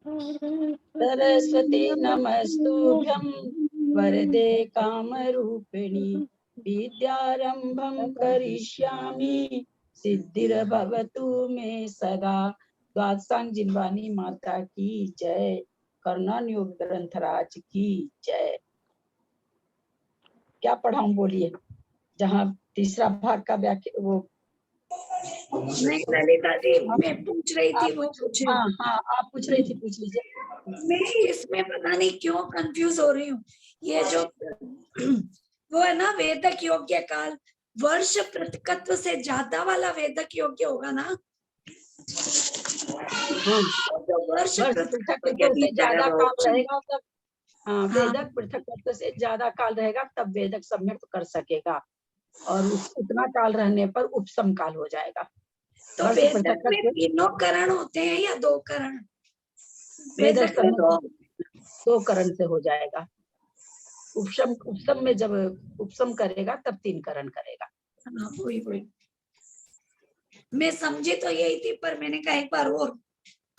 सरस्वती नमस्तुभ्यं वरदे कामरूपिणी विद्यारंभं करिष्यामि सिद्धिर्भवतु मे सदा। द्वादशांग जिनवानी माता की जय। कर्णन योग ग्रंथराज की जय। क्या पढ़ाऊं बोलिए, जहाँ तीसरा भाग का व्याख्या वो नहीं ललिता जी, मैं पूछ रही थी वो कुछ। हाँ हाँ, आप पूछ रही थी, पूछ लीजिए। मैं इसमें पता नहीं क्यों कंफ्यूज हो रही हूँ। ये जो वो है ना, वेदक योग्य काल वर्ष प्रतिकत्व से ज्यादा वाला वेदक योग्य होगा ना? हाँ, जो वर्ष प्रतिकत्व के पृथक से भीतर है ज्यादा वो। काल रहेगा तब, हाँ, हाँ, वेदक पृथक से ज्यादा काल रहेगा तब वेदक सम्यक कर सकेगा, और उतना काल रहने पर उपसम काल हो जाएगा। तो वेदक में तीनों करण होते हैं या 2 करण? वेदक में दो करण से हो जाएगा। उपसम में जब उपसम करेगा तब 3 करण करेगा। हाँ, वही मैं समझी तो यही थी, पर मैंने कहा एक बार और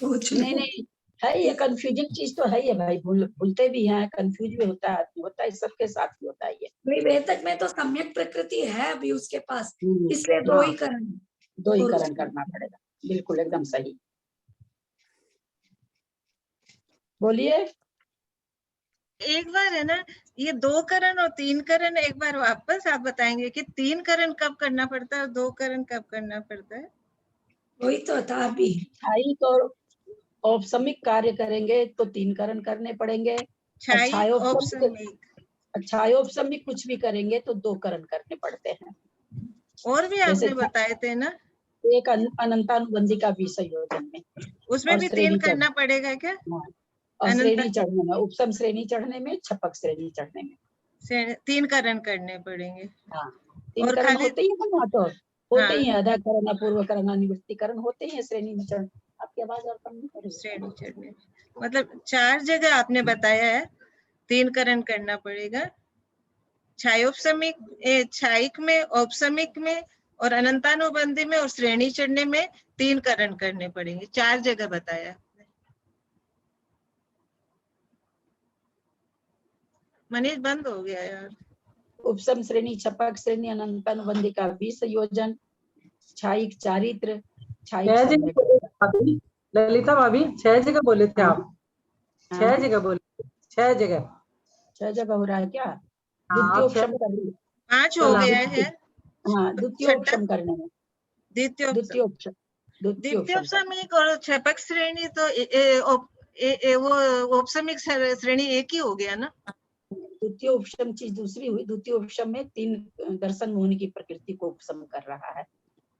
पूछ लूं। नहीं है, ये कंफ्यूजिंग चीज तो है ये भाई, भूलते भी हैं, कंफ्यूज भी होता है, सबके साथ ही होता है ये। वेदक में तो सम्यक प्रकृति है अभी उसके पास, इसलिए 2 ही करण, 2 ही करण करना पड़ेगा। बिल्कुल एकदम सही। बोलिए। एक बार है ना, ये 2 करण और 3 करण एक बार वापस आप बताएंगे कि 3 करण कब करना पड़ता है और 2 करण कब करना पड़ता है? वही तो था अभी। छायिक और औपसमिक कार्य करेंगे तो 3 करण करने पड़ेंगे। छायोपसमिक कुछ भी करेंगे तो 2 करण करने पड़ते हैं। और भी आपने बताए थे ना, एक अनंतानुबंधी का भी संयोजन में, उसमें भी 3 करना पड़ेगा क्या? और श्रेणी चढ़ने में, उपसम श्रेणी चढ़ने में, छपक श्रेणी चढ़ने में 3 करण करने पड़ेंगे। हाँ, 3 करण होते ही है ना, तो होते ही है, अधा करण, अपूर्व करण, अनिवृत्ति करण होते ही है श्रेणी में चढ़। आपकी आवाज और कम नहीं कर रही। श्रेणी चढ़ने मतलब 4 जगह आपने बताया है 3 करण करना पड़ेगा। छायोपसमिक, छायिक में, औपसमिक में और अनंतानुबंधी में और श्रेणी चढ़ने में 3 करण करने पड़ेंगे। 4 जगह बताया आपने। मनीष बंद हो गया यार। उपसम श्रेणी, छपक श्रेणी, अनंतानुबंधी का भी संयोजन, छायिक चारित्र, ललिता भाभी 6 जगह बोले थे आप। 6 जगह बोले, 6 जगह हो रहा है क्या? द्वितीयोपसम 5 हो गया है। हाँ, द्वितीयोपसम करने में, द्वितीयोपसमिक और छपक श्रेणी तो वो औपसमिक श्रेणी एक ही हो गया ना। द्वितीय उपसम चीज दूसरी हुई। द्वितीय उपसम में 3 दर्शन मोहन की प्रकृति को उपसम कर रहा है।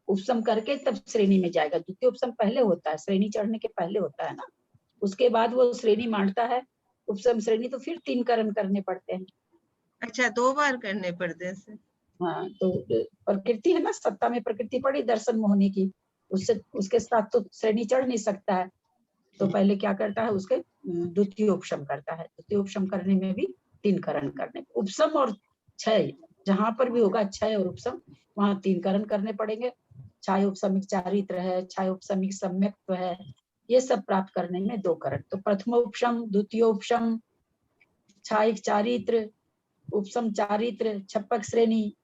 उपसम करके तब श्रेणी में जाएगा। द्वितीय उपसम पहले होता है, श्रेणी चढ़ने के पहले होता है ना, उसके बाद वो श्रेणी मांडता है उपसम श्रेणी, तो फिर 3 करण करने पड़ते हैं। अच्छा, 2 बार करने पड़ते हैं। हाँ, तो प्रकृति है ना, सत्ता में प्रकृति पड़ी दर्शन मोहनी की, उसके साथ तो श्रेणी चढ़ नहीं सकता है, तो पहले क्या करता है, उसके द्वितीय उपसम करता है। द्वितीय उपसम करने में भी 3 करण करने, उपसम और क्षय जहां पर भी होगा, क्षय और उपसम, वहां 3 करण करने पड़ेंगे। छाय उपसमिक चारित्र है, छाय उपसमिक सम्यक्त्व है, ये सब प्राप्त करने में 2 करण। तो प्रथम उपसम, द्वितीय उपसम, छायिक चारित्र, उपसम चारित्र, छपक श्रेणी,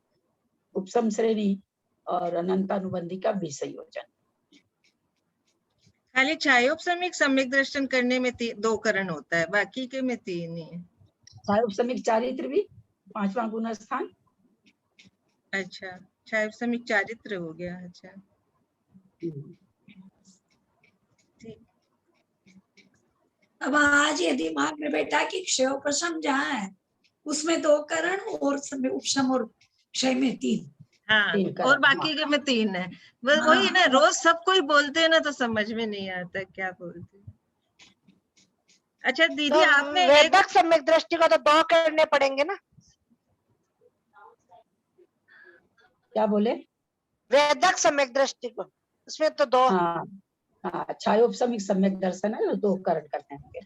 उपसम श्रेणी और अनंतानुबंधी का भी संयोजन। खाली छायोपसमिक सम्यक दर्शन करने में 2 करण होता है, बाकी के में 3 ही है। छायोपसमिक चारित्र भी 5वां गुण स्थान। अच्छा, छायोपसमिक चारित्र हो गया। अच्छा, अब आज ये दिमाग में बैठा कि क्षयोपशम जहाँ है उसमें 2 करण और उपशम और क्षय में 3। हाँ, और बाकी के में 3 है। वही ना, रोज सब कोई बोलते हैं ना, तो समझ में नहीं आता क्या बोलते हैं। अच्छा दीदी, तो आपने वेदक सम्यक दृष्टि को तो 2 करने पड़ेंगे ना? क्या बोले? वेदक सम्यक दृष्टि को, उसमें तो 2। हाँ, छायोपसमिक सम्यक दर्शन है, 2 करण करने होंगे।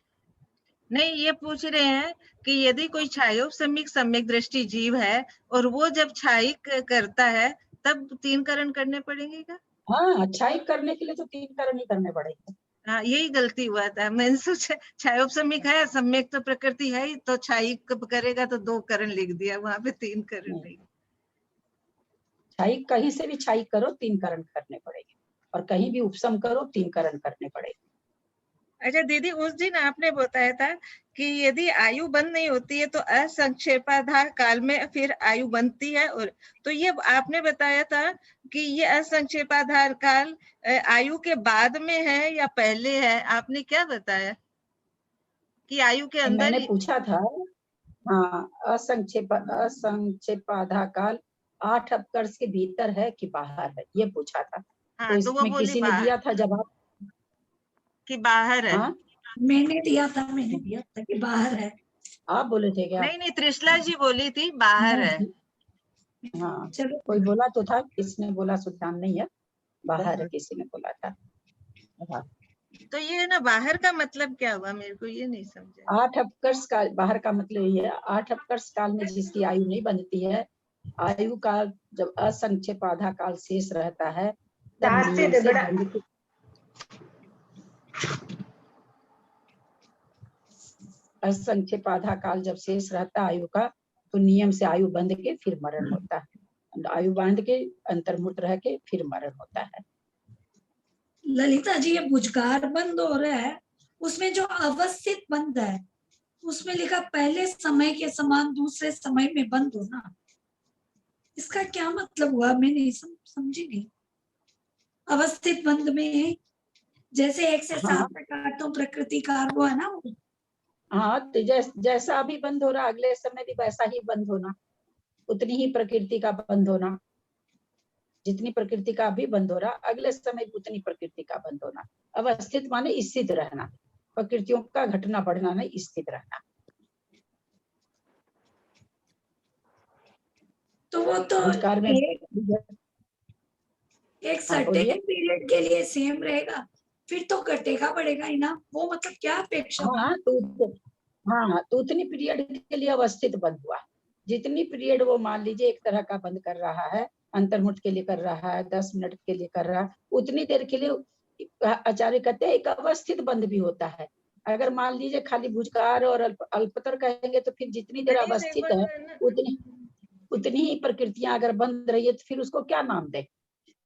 नहीं, ये पूछ रहे हैं कि यदि कोई छायोपसमिक सम्यक दृष्टि जीव है और वो जब छायिक करता है तब 3 करण करने पड़ेंगे क्या? हाँ, छायिक करने के लिए तो 3 करण ही करने पड़ेंगे। हाँ, यही गलती हुआ था। मैंने सोचा छायोपसमिक है, सम्यक तो प्रकृति है ही, तो छायिक करेगा तो 2 करण लिख दिया, वहां पे 3 करण नहीं। छाई कहीं से भी छाई करो 3 करण करने पड़ेंगे, और कहीं भी उपसम करो 3 करण करने पड़ेंगे। अच्छा दीदी, उस दिन आपने बताया था कि यदि आयु बंद नहीं होती है तो असंक्षेपाधार काल में फिर आयु बनती है, और तो ये आपने बताया था कि ये असंक्षेपाधार काल आयु के बाद में है या पहले है? आपने क्या बताया कि आयु के अंदर मैंने ही? पूछा था, हाँ, असंक्षेपाधा काल 8 अपकर्ष के भीतर है कि बाहर है, ये पूछा था। तो हाँ, तो वो इसमें बोली किसी ने बाहर, दिया था जवाब, कि बाहर है। हाँ मैंने दिया था कि बाहर है। आप बोले थे क्या? नहीं, त्रिशला जी बोली थी बाहर है। हाँ, चलो कोई बोला तो था, किसने बोला सो ध्यान नहीं है, बाहर है किसी ने बोला था। हाँ, तो ये ना बाहर का मतलब क्या हुआ, मेरे को ये नहीं समझा। 8 अपकर्ष काल, बाहर का मतलब ये है 8 अपकर्ष काल में जिसकी आयु नहीं बनती है, आयु काल जब असंक्षेपाधा काल शेष रहता है, तब नियम से बंध के, असंक्षेपाधा काल जब शेष रहता है आयु का, तो नियम से आयु बंध के फिर मरण होता है। आयु बांध के अंतर्मुक्त रह के फिर मरण होता है। ललिता जी, ये भुजगार बंद हो रहा है, उसमें जो अवस्थित बंद है उसमें लिखा पहले समय के समान दूसरे समय में बंद होना, इसका क्या मतलब हुआ? मैं नहीं समझी नहीं। अवस्थित बंद में जैसे 1 से 7 तक काटो प्रकृति कार वो है ना वो। हाँ, तो जैसा अभी बंद हो रहा अगले समय भी वैसा ही बंद होना, उतनी ही प्रकृति का बंद होना, जितनी प्रकृति का अभी बंद हो रहा अगले समय भी उतनी प्रकृति का बंद होना। अवस्थित माने स्थित रहना, प्रकृतियों का घटना बढ़ना नहीं, स्थित रहना। तो वो तो भूतकाल में एक सर्टेन पीरियड के लिए सेम रहेगा, फिर तो घटेगा बढ़ेगा ही ना, वो मतलब क्या अपेक्षा? हाँ तो उतनी पीरियड के लिए अवस्थित बंद हुआ, जितनी पीरियड वो मान लीजिए एक तरह का बंद कर रहा है, अंतर्मुठ के लिए कर रहा है, 10 मिनट के लिए कर रहा है, उतनी देर के लिए आचार्य कहते हैं एक अवस्थित बंद भी होता है। अगर मान लीजिए खाली भुजकार और अल्पतर कहेंगे तो फिर जितनी देर अवस्थित है उतनी ही प्रकृतियां अगर बंद रही है तो फिर उसको क्या नाम दे?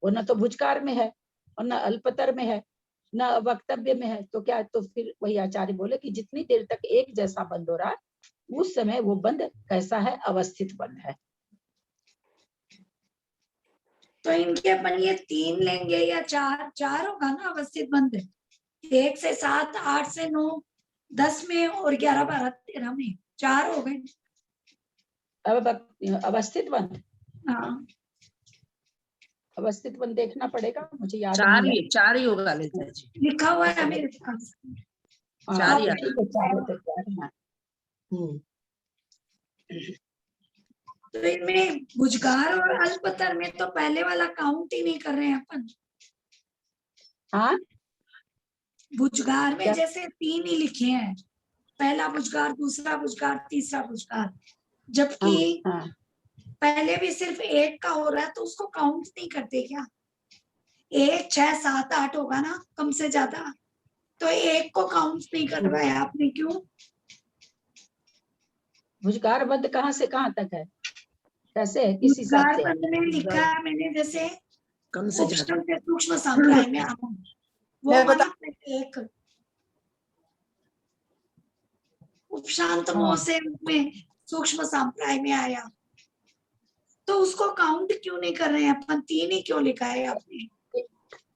वो न तो भुजकार में है और न अल्पतर में है न वक्तव्य में है, तो क्या? तो फिर वही आचार्य बोले कि जितनी देर तक एक जैसा बंद हो रहा है उस समय वो बंद कैसा है? अवस्थित बंद है। तो इनके अपन ये 3 लेंगे या 4 होगा ना अवस्थित बंद? 1 से 7, 8 से 9, 10 में और 11, 12, 13 में 4 हो गए। अब अवस्थित बंद, हाँ, अवस्थित बंद देखना पड़ेगा, मुझे याद नहीं है। 4 ही होगा ललिता जी। लिखा हुआ है मेरे पास। हाँ, 4 ही ठीक है, 4 है तो 4 है। तो इनमें भुजगार और अल्पतर में तो पहले वाला काउंट ही नहीं कर रहे हैं अपन। हाँ, भुजगार में क्या? जैसे 3 ही लिखे हैं, पहला भुजगार, दूसरा भुजगार, तीसरा भुजगार, जबकि हाँ, पहले भी सिर्फ 1 का हो रहा है, तो उसको काउंट नहीं करते क्या? 1, 6, 7, 8 होगा ना कम से ज्यादा, तो 1 को काउंट नहीं करवाया आपने, क्यों? भुजगार बंद कहाँ से कहाँ तक है, कैसे है, किस हिसाब भुजगार से? बंद में लिखा है मैंने, जैसे कम से ज्यादा। उपशम से सूक्ष्म संप्राय में आना, वो मैं वाला 1, उपशांत मोह से में सूक्ष्म संप्राय में आया, तो उसको काउंट क्यों नहीं कर रहे हैं अपन? 3 ही क्यों लिखा है आपने?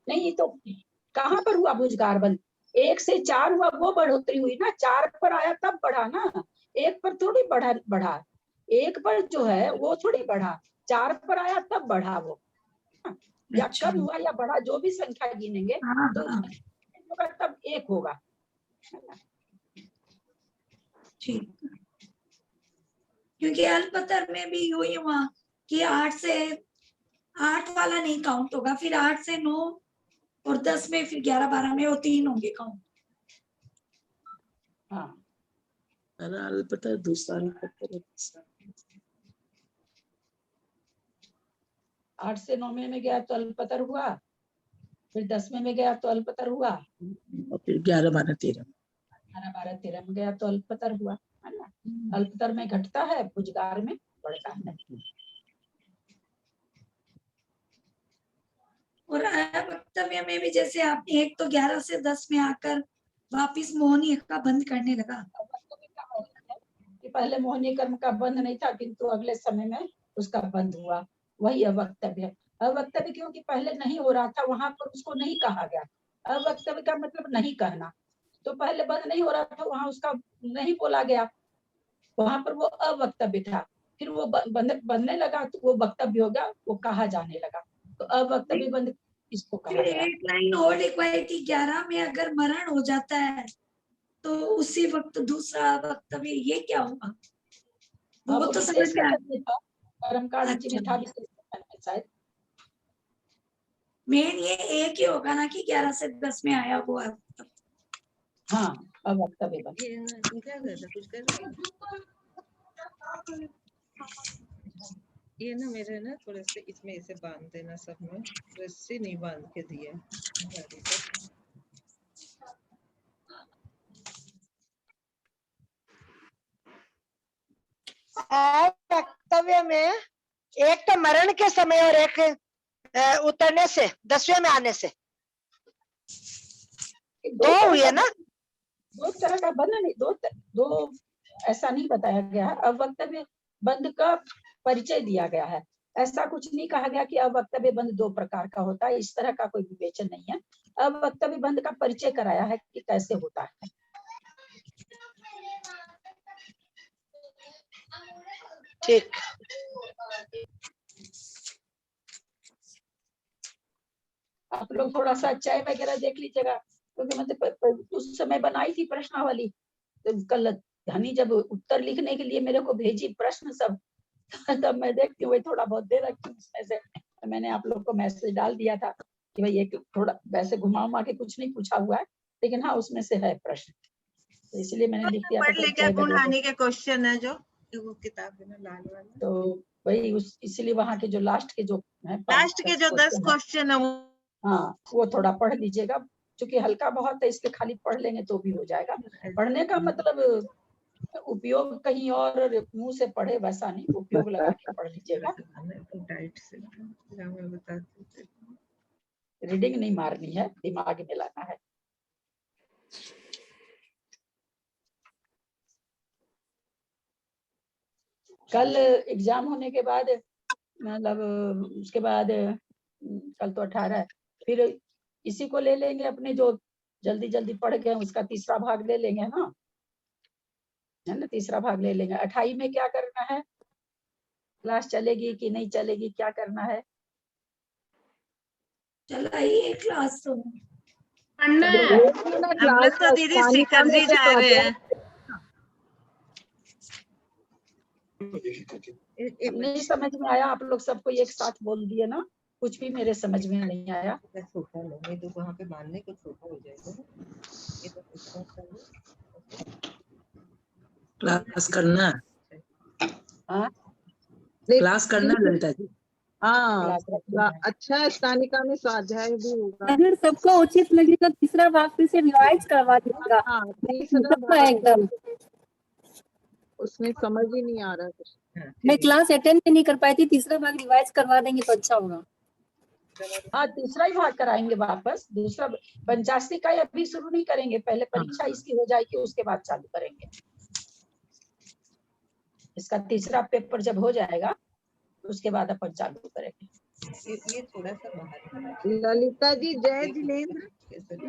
नहीं, तो कहाँ पर हुआ भुजगार बंद? 1 से 4 हुआ, वो बढ़ोतरी हुई ना, 4 पर आया तब बढ़ा ना, 1 पर थोड़ी बढ़ा 1 पर जो है वो थोड़ी बढ़ा, 4 पर आया तब बढ़ा वो, या अच्छा। कम हुआ या बढ़ा, जो भी संख्या गिनेंगे हाँ तो हाँ, होगा तब 1 होगा। ठीक। क्योंकि अल्पतर में भी हुई हुआ कि 8 वाला नहीं काउंट होगा, फिर 8 से 9 और 10 में, फिर 11, 12 में वो 3 होंगे काउंट। हाँ, अरे अल्पतर दूसरा, अल्पतर दूसरा। 8 से 9 में गया तो अल्पतर हुआ, फिर 10 में गया तो अल्पतर हुआ। फिर 11, 12, 13 12, 12, 13 में गया तो अल्पतर हुआ, है ना। अल्पतर में घटता है, भुजगार में बढ़ता है। और वक्तव्य में भी जैसे आपने एक तो 11 से 10 में आकर वापिस मोहनी का बंद करने लगा। अब वक्तव्य का हो रहा है कि पहले मोहनी कर्म का बंध नहीं था, किंतु अगले समय में उसका बंध हुआ, वही अवक्तव्य। अवक्तव्य क्योंकि पहले नहीं हो रहा था, वहां पर उसको नहीं कहा गया। अवक्तव्य का मतलब नहीं कहना, तो पहले बंद नहीं हो रहा था, वहां उसका नहीं बोला गया, वहां पर वो अवक्तव्य था। फिर वो बनने लगा तो वो वक्तव्य हो गया, वो कहा जाने लगा। तो अवक्तव्य बंद इसको कहा गया। एक लाइन और लिखवाई थी, 11 में अगर मरण हो जाता है तो उसी वक्त दूसरा वक्तव्य, ये क्या हुआ? वो तो समझ में आ था, कर्मकांड अच्छा। में था विशेष शायद। मेन ये एक ही होगा ना कि 11 से 10 में आया वो है। हाँ, अवक्तव्य बंद। ये ना तुम क्या कर रहे, कुछ कर रहे हो? ये ना मेरे ना थोड़े से इसमें इसे बांध देना, सब में रस्सी नहीं बांध के दिया गाड़ी पर। वक्तव्य में एक तो मरण के समय और एक उतरने से, 10वें में आने से, दो हुए ना। दो तरह का बंध नहीं, दो ऐसा नहीं बताया गया है। अवक्तव्य बंध का परिचय दिया गया है, ऐसा कुछ नहीं कहा गया कि अवक्तव्य बंध दो प्रकार का होता है, इस तरह का कोई विवेचन नहीं है। अवक्तव्य बंध का परिचय कराया है कि कैसे होता है। ठीक। आप लोग थोड़ा सा चाय वगैरह देख लीजिएगा, क्योंकि मतलब उस समय बनाई थी प्रश्नावली, तो कल धनी जब उत्तर लिखने के लिए मेरे को भेजी प्रश्न सब, तब मैं देखती हूँ थोड़ा बहुत दे रखी हूँ उसमें से। तो मैंने आप लोग को मैसेज डाल दिया था कि भाई एक थोड़ा वैसे घुमा के कुछ नहीं पूछा हुआ है, लेकिन हाँ उसमें से है प्रश्न, तो इसलिए मैंने लिख दिया। पढ़ ले क्या गुण हानि के क्वेश्चन है जो वो किताब है ना लाल वाला, तो वही इसलिए वहाँ के जो लास्ट के जो है, लास्ट के जो 10 क्वेश्चन है वो, हाँ वो थोड़ा पढ़ लीजिएगा, क्योंकि हल्का बहुत है, इसलिए खाली पढ़ लेंगे तो भी हो जाएगा। पढ़ने का मतलब उपयोग कहीं और मुंह से पढ़े वैसा नहीं, उपयोग लगा के पढ़ लीजिएगा। डाइट से मैं बताती हूँ। रीडिंग नहीं मारनी है, दिमाग में लाना है। कल एग्जाम होने के बाद, मतलब उसके बाद कल तो 18 है, फिर इसी को ले लेंगे, अपने जो जल्दी जल्दी पढ़ गए उसका तीसरा भाग ले लेंगे ना, है ना, तीसरा भाग ले लेंगे। 28 में क्या करना है, क्लास चलेगी कि नहीं चलेगी, क्या करना है? चलाइए क्लास तो हम लोग तो दीदी शिखर जी जा रहे हैं। नहीं समझ में आया, आप लोग सबको एक साथ बोल दिए ना, कुछ भी मेरे समझ में नहीं आया। छोटा नहीं तो वहाँ पे बांधने को छोटा हो जाएगा। ये तो क्लास करना, हाँ क्लास करना ललिता जी। हाँ क्लास रखना है। अच्छा, स्थानिका में स्वाध्याय भी होगा। अगर सबको उचित लगे तो तीसरा भाग फिर से रिवाइज करवा देगा। हाँ तीसरा भाग एकदम उसमें समझ ही नहीं आ रहा कुछ। मैं क्लास अटेंड नहीं कर पाई थी, तीसरा भाग रिवाइज करवा देंगे तो अच्छा होगा। हाँ तीसरा ही भाग कराएंगे वापस, दूसरा 85 का अभी शुरू नहीं करेंगे, पहले परीक्षा इसकी हो जाएगी उसके बाद चालू करेंगे। इसका तीसरा पेपर जब हो जाएगा उसके बाद अपन चालू करेंगे। ये थोड़ा सा बाहर। ललिता जी, जय जिनेंद्र,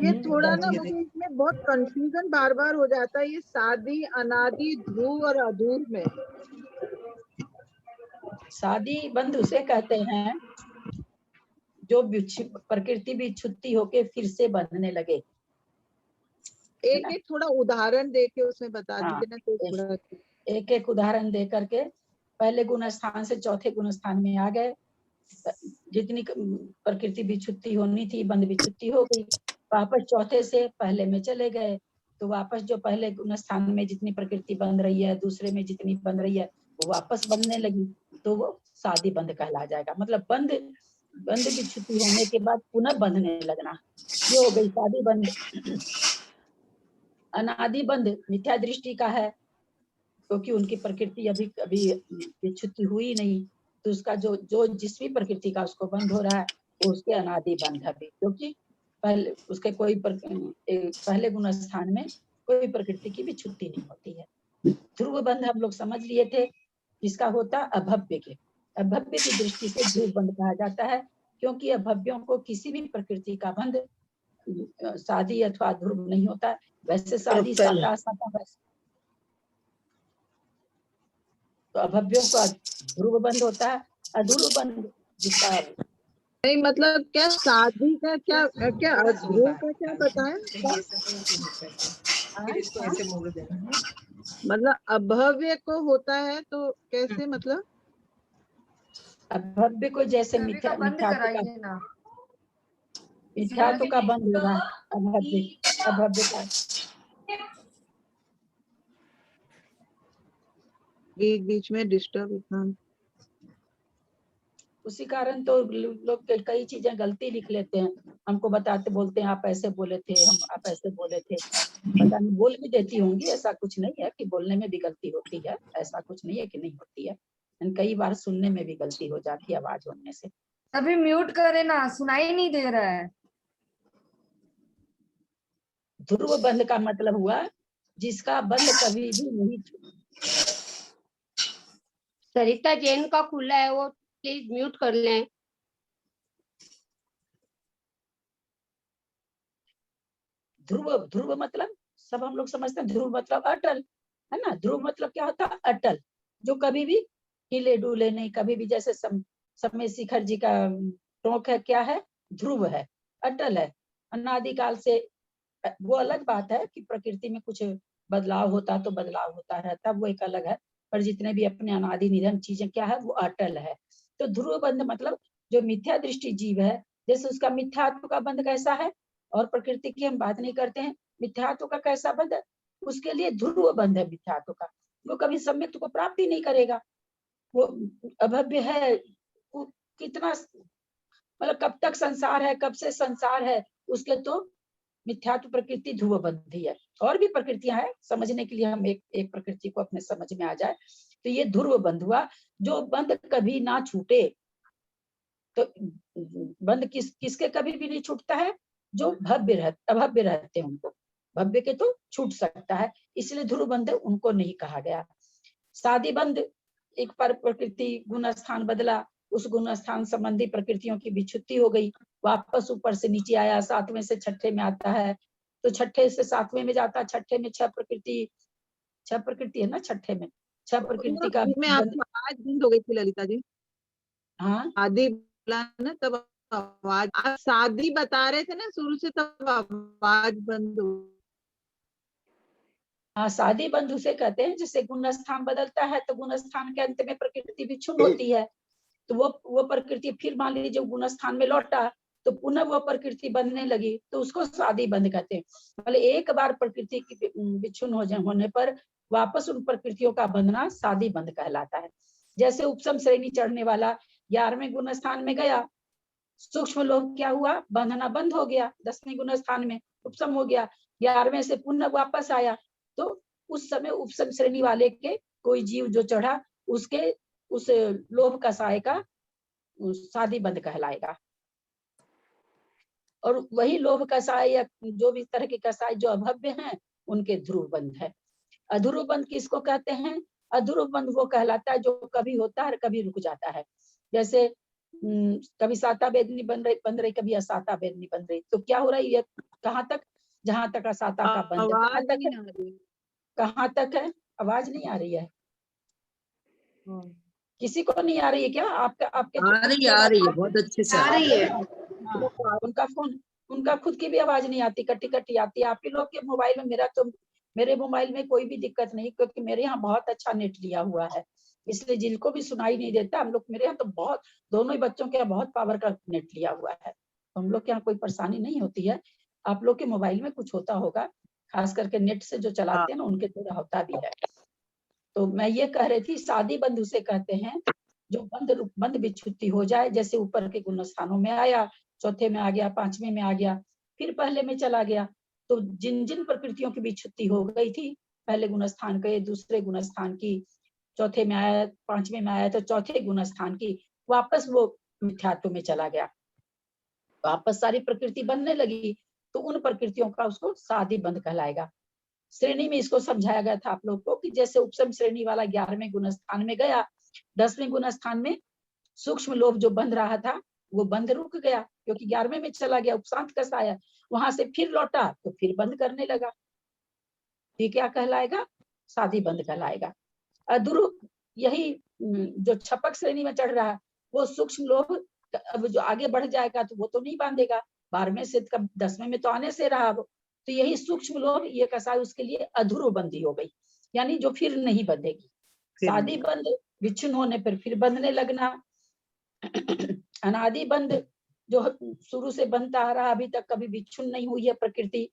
ये थोड़ा ना मुझे इसमें बहुत कंफ्यूजन बार बार हो जाता है, ये शादी, अनादि, ध्रुव और अधूर में। शादी बंध उसे कहते हैं जो प्रकृति भी छुट्टी होके फिर से बंधने लगे। एक एक थोड़ा उदाहरण देके उसमें बता दीजिए ना, तो थोड़ा एक एक उदाहरण दे करके पहले गुण स्थान से चौथे गुण स्थान में आ गए, जितनी प्रकृति भी छुट्टी होनी थी, बंध भी छुट्टी हो गई, वापस चौथे से पहले में चले गए, तो वापस जो पहले गुण स्थान में जितनी प्रकृति बंध रही है, दूसरे में जितनी बंध रही है वो वापस बंधने लगी, तो वो शादी बंध कहला जाएगा। मतलब बंध भी छुट्टी होने के बाद पुनः बंधने लगना, ये हो गई शादी बंध। अनादि बंध मिथ्या दृष्टि का है, क्योंकि उनकी प्रकृति अभी कभी विच्छुति हुई नहीं, तो उसका जो जो जिस भी प्रकृति का उसको बंध हो रहा है वो उसके अनादि बंध है, क्योंकि पहले उसके कोई पहले गुण स्थान में कोई प्रकृति की विच्छुति नहीं होती है। ध्रुव बंध हम लोग समझ लिए थे, जिसका होता अभव्य के, अभव्य की दृष्टि से ध्रुव बंध कहा जाता है, क्योंकि अभव्यों को किसी भी प्रकृति का बंध शादी अथवा ध्रुव नहीं होता है। वैसे शादी साता वैसे तो अभव्यों का ध्रुव बंध होता है। अध्रुव बंध जिसका नहीं मतलब क्या शादी का क्या क्या ध्रुव का क्या बताया, मतलब अभव्य को होता है तो कैसे, मतलब अभव्य को जैसे मिथ्यात्व का बंध होगा, अभव्य का बीच में डिस्टर्ब। उसी कारण तो लोग कई चीजें गलती लिख लेते हैं, हमको बताते बोलते हैं आप ऐसे बोले थे, आप ऐसे बोले थे, पता नहीं बोल भी देती होंगी, ऐसा कुछ नहीं है कि बोलने में भी गलती होती है, ऐसा कुछ नहीं है कि नहीं होती है, कई बार सुनने में भी गलती हो जाती है आवाज होने से। अभी म्यूट करे ना, सुनाई नहीं दे रहा है। ध्रुव बंध का मतलब हुआ जिसका बंध कभी भी नहीं। सरिता जैन का खुला है, वो प्लीज म्यूट कर लें। ध्रुव मतलब सब हम लोग समझते हैं, ध्रुव मतलब अटल है ना। ध्रुव मतलब क्या होता है, अटल, जो कभी भी हिले डुले नहीं, कभी भी जैसे समय शिखर जी का टोक है, क्या है, ध्रुव है, अटल है, अनादिकाल से। वो अलग बात है कि प्रकृति में कुछ बदलाव होता तो बदलाव होता रहता, वो एक अलग है, पर जितने भी अपने अनादि निधन चीजें क्या है वो अटल है। तो ध्रुव बंध मतलब जो मिथ्या दृष्टि जीव है, जैसे उसका मिथ्यात्व का बंध कैसा है, और प्रकृति की हम बात नहीं करते हैं, मिथ्यात्व का कैसा बंध है, उसके लिए ध्रुव बंध है मिथ्यात्व का, वो कभी सम्यक को प्राप्त ही नहीं करेगा, वो अभव्य है, वो कितना मतलब कब तक संसार है, कब से संसार है, उसके तो मिथ्यात्व प्रकृति ध्रुव बंधी है। और भी प्रकृतियां हैं, समझने के लिए हम एक प्रकृति को अपने समझ में आ जाए, तो ये ध्रुव बंध हुआ, जो बंध कभी ना छूटे। तो बंध किसके कभी भी नहीं छूटता है, जो अभव्य रहते हैं उनको, भव्य के तो छूट सकता है, इसलिए ध्रुव बंध उनको नहीं कहा गया। शादी बंध एक पर प्रकृति गुण स्थान बदला, उस गुण स्थान संबंधी प्रकृतियों की विच्छुत्ति हो गई, वापस ऊपर से नीचे आया, सातवें से छठे में आता है, तो छठे से सातवें में जाता है, छठे में छह प्रकृति है ना, छठे में छह प्रकृति का में आपकी आवाज बंद हो गई थी ललिता जी। हाँ आदि बोला ना तब आवाज, आप शादी बता रहे थे ना शुरू से, तब आवाज बंद हो। हाँ, शादी बंध उसे कहते हैं जिससे गुण स्थान बदलता है, तो गुण स्थान के अंत में प्रकृति विच्छुन्न होती है, तो वो प्रकृति फिर मान लीजिए गुण स्थान में लौटा, तो पुनः वो प्रकृति बनने लगी, तो उसको शादी बंध कहते हैं। मतलब एक बार प्रकृति की विच्छुन्न होने पर वापस उन प्रकृतियों का बंधना शादी बंध कहलाता है। जैसे उपसम श्रेणी चढ़ने वाला 11वें गुण स्थान में गया, सूक्ष्म लोग क्या हुआ, बंधना बंद हो गया, 10वें गुण स्थान में उपसम हो गया, 11वें से पुनः वापस आया, तो उस समय उपसम श्रेणी वाले के कोई जीव जो चढ़ा, उसके उस लोभ कसाय का शादी बंध कहलाएगा। और वही लोभ कसाय या जो भी तरह के कसाय जो अभव्य हैं, उनके ध्रुव बंध है। अध्रुव बंध किसको कहते हैं, अध्रुव बंध वो कहलाता है जो कभी होता है और कभी रुक जाता है। जैसे कभी साता बेदनी बन रही, कभी असाता बेदनी बन रही, तो क्या हो रहा है, ये कहाँ तक, जहां तक असाता का बंध, कहाँ तक है, आवाज नहीं आ रही है, किसी को नहीं आ रही है क्या, आपके आ रही है बहुत अच्छे से आ रही है। उनका खुद की भी आवाज नहीं आती, कटी कटी आती है। आपके लोग के मोबाइल में, मेरे मोबाइल में कोई भी दिक्कत नहीं, क्योंकि मेरे यहाँ बहुत अच्छा नेट लिया हुआ है, इसलिए जिनको भी सुनाई नहीं देता, हम लोग मेरे यहाँ तो बहुत, दोनों ही बच्चों के यहाँ बहुत पावर का नेट लिया हुआ है, तो हम लोग के यहाँ कोई परेशानी नहीं होती है। आप लोग के मोबाइल में कुछ होता होगा, खास करके नेट से जो चलाते हैं ना, उनके थोड़ा होता भी है। तो मैं ये कह रही थी, शादी बंध उसे कहते हैं जो बंध विच्छुत्ति हो जाए, जैसे ऊपर के गुण स्थानों में आया, चौथे में आ गया, पांचवें में आ गया, फिर पहले में चला गया, तो जिन जिन प्रकृतियों की विच्छुत्ति हो गई थी, पहले गुणस्थान के, दूसरे गुणस्थान की, चौथे में आया, पांचवें में आया तो चौथे गुणस्थान की, वापस वो मिथ्यात्व में चला गया, वापस सारी प्रकृति बनने लगी, तो उन प्रकृतियों का उसको सादी बंध कहलाएगा। श्रेणी में इसको समझाया गया था आप लोग को कि जैसे उपसम श्रेणी वाला 11वें गुणस्थान में गया, 10वें गुणस्थान में सूक्ष्म लोभ जो बंध रहा था वो बंध रुक गया, क्योंकि 11वें में चला गया, उपशांत कसाया, वहां से फिर लौटा तो फिर बंद करने लगा, ये क्या कहलाएगा? सादी बंद कहलाएगा। अधुरु यही जो छपक श्रेणी में चढ़ रहा है वो सूक्ष्म लोभ, अब जो आगे बढ़ जाएगा तो वो तो नहीं बांधेगा, 12वें से 10वें में तो आने से रहा वो, तो यही सूक्ष्म लोभ ये कसाय उसके लिए अधुरु बंदी हो गई, यानी जो फिर नहीं बंधेगी। सादी बंद विच्छिन्न होने पर फिर बंधने लगना, अनादि बंद जो शुरू से बनता आ रहा अभी तक कभी विच्छिन्न नहीं हुई है प्रकृति,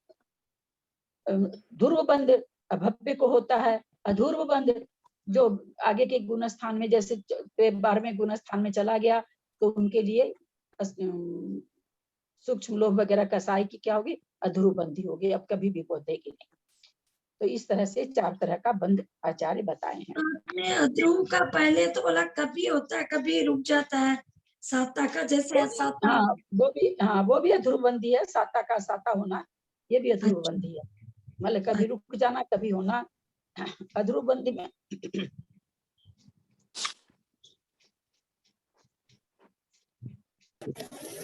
ध्रुव बंद अभव्य को होता है, अध्रुव बंद जो आगे के गुणस्थान में जैसे 12वें गुणस्थान में चला गया तो उनके लिए सूक्ष्म लोभ वगैरह कसाई की क्या होगी? अध्रुव बंदी होगी, अब कभी भी बंधेगी नहीं। तो इस तरह से 4 तरह का बंद आचार्य बताए हैं। आपने अध्रुव का पहले तो बोला कभी होता है कभी रुक जाता है, साता का जैसे साता। हाँ वो भी अध्रुव बंदी है, साता का साता होना ये भी अध्रुव बंदी है, मतलब कभी रुक जाना कभी होना, अध्रुव बंदी में।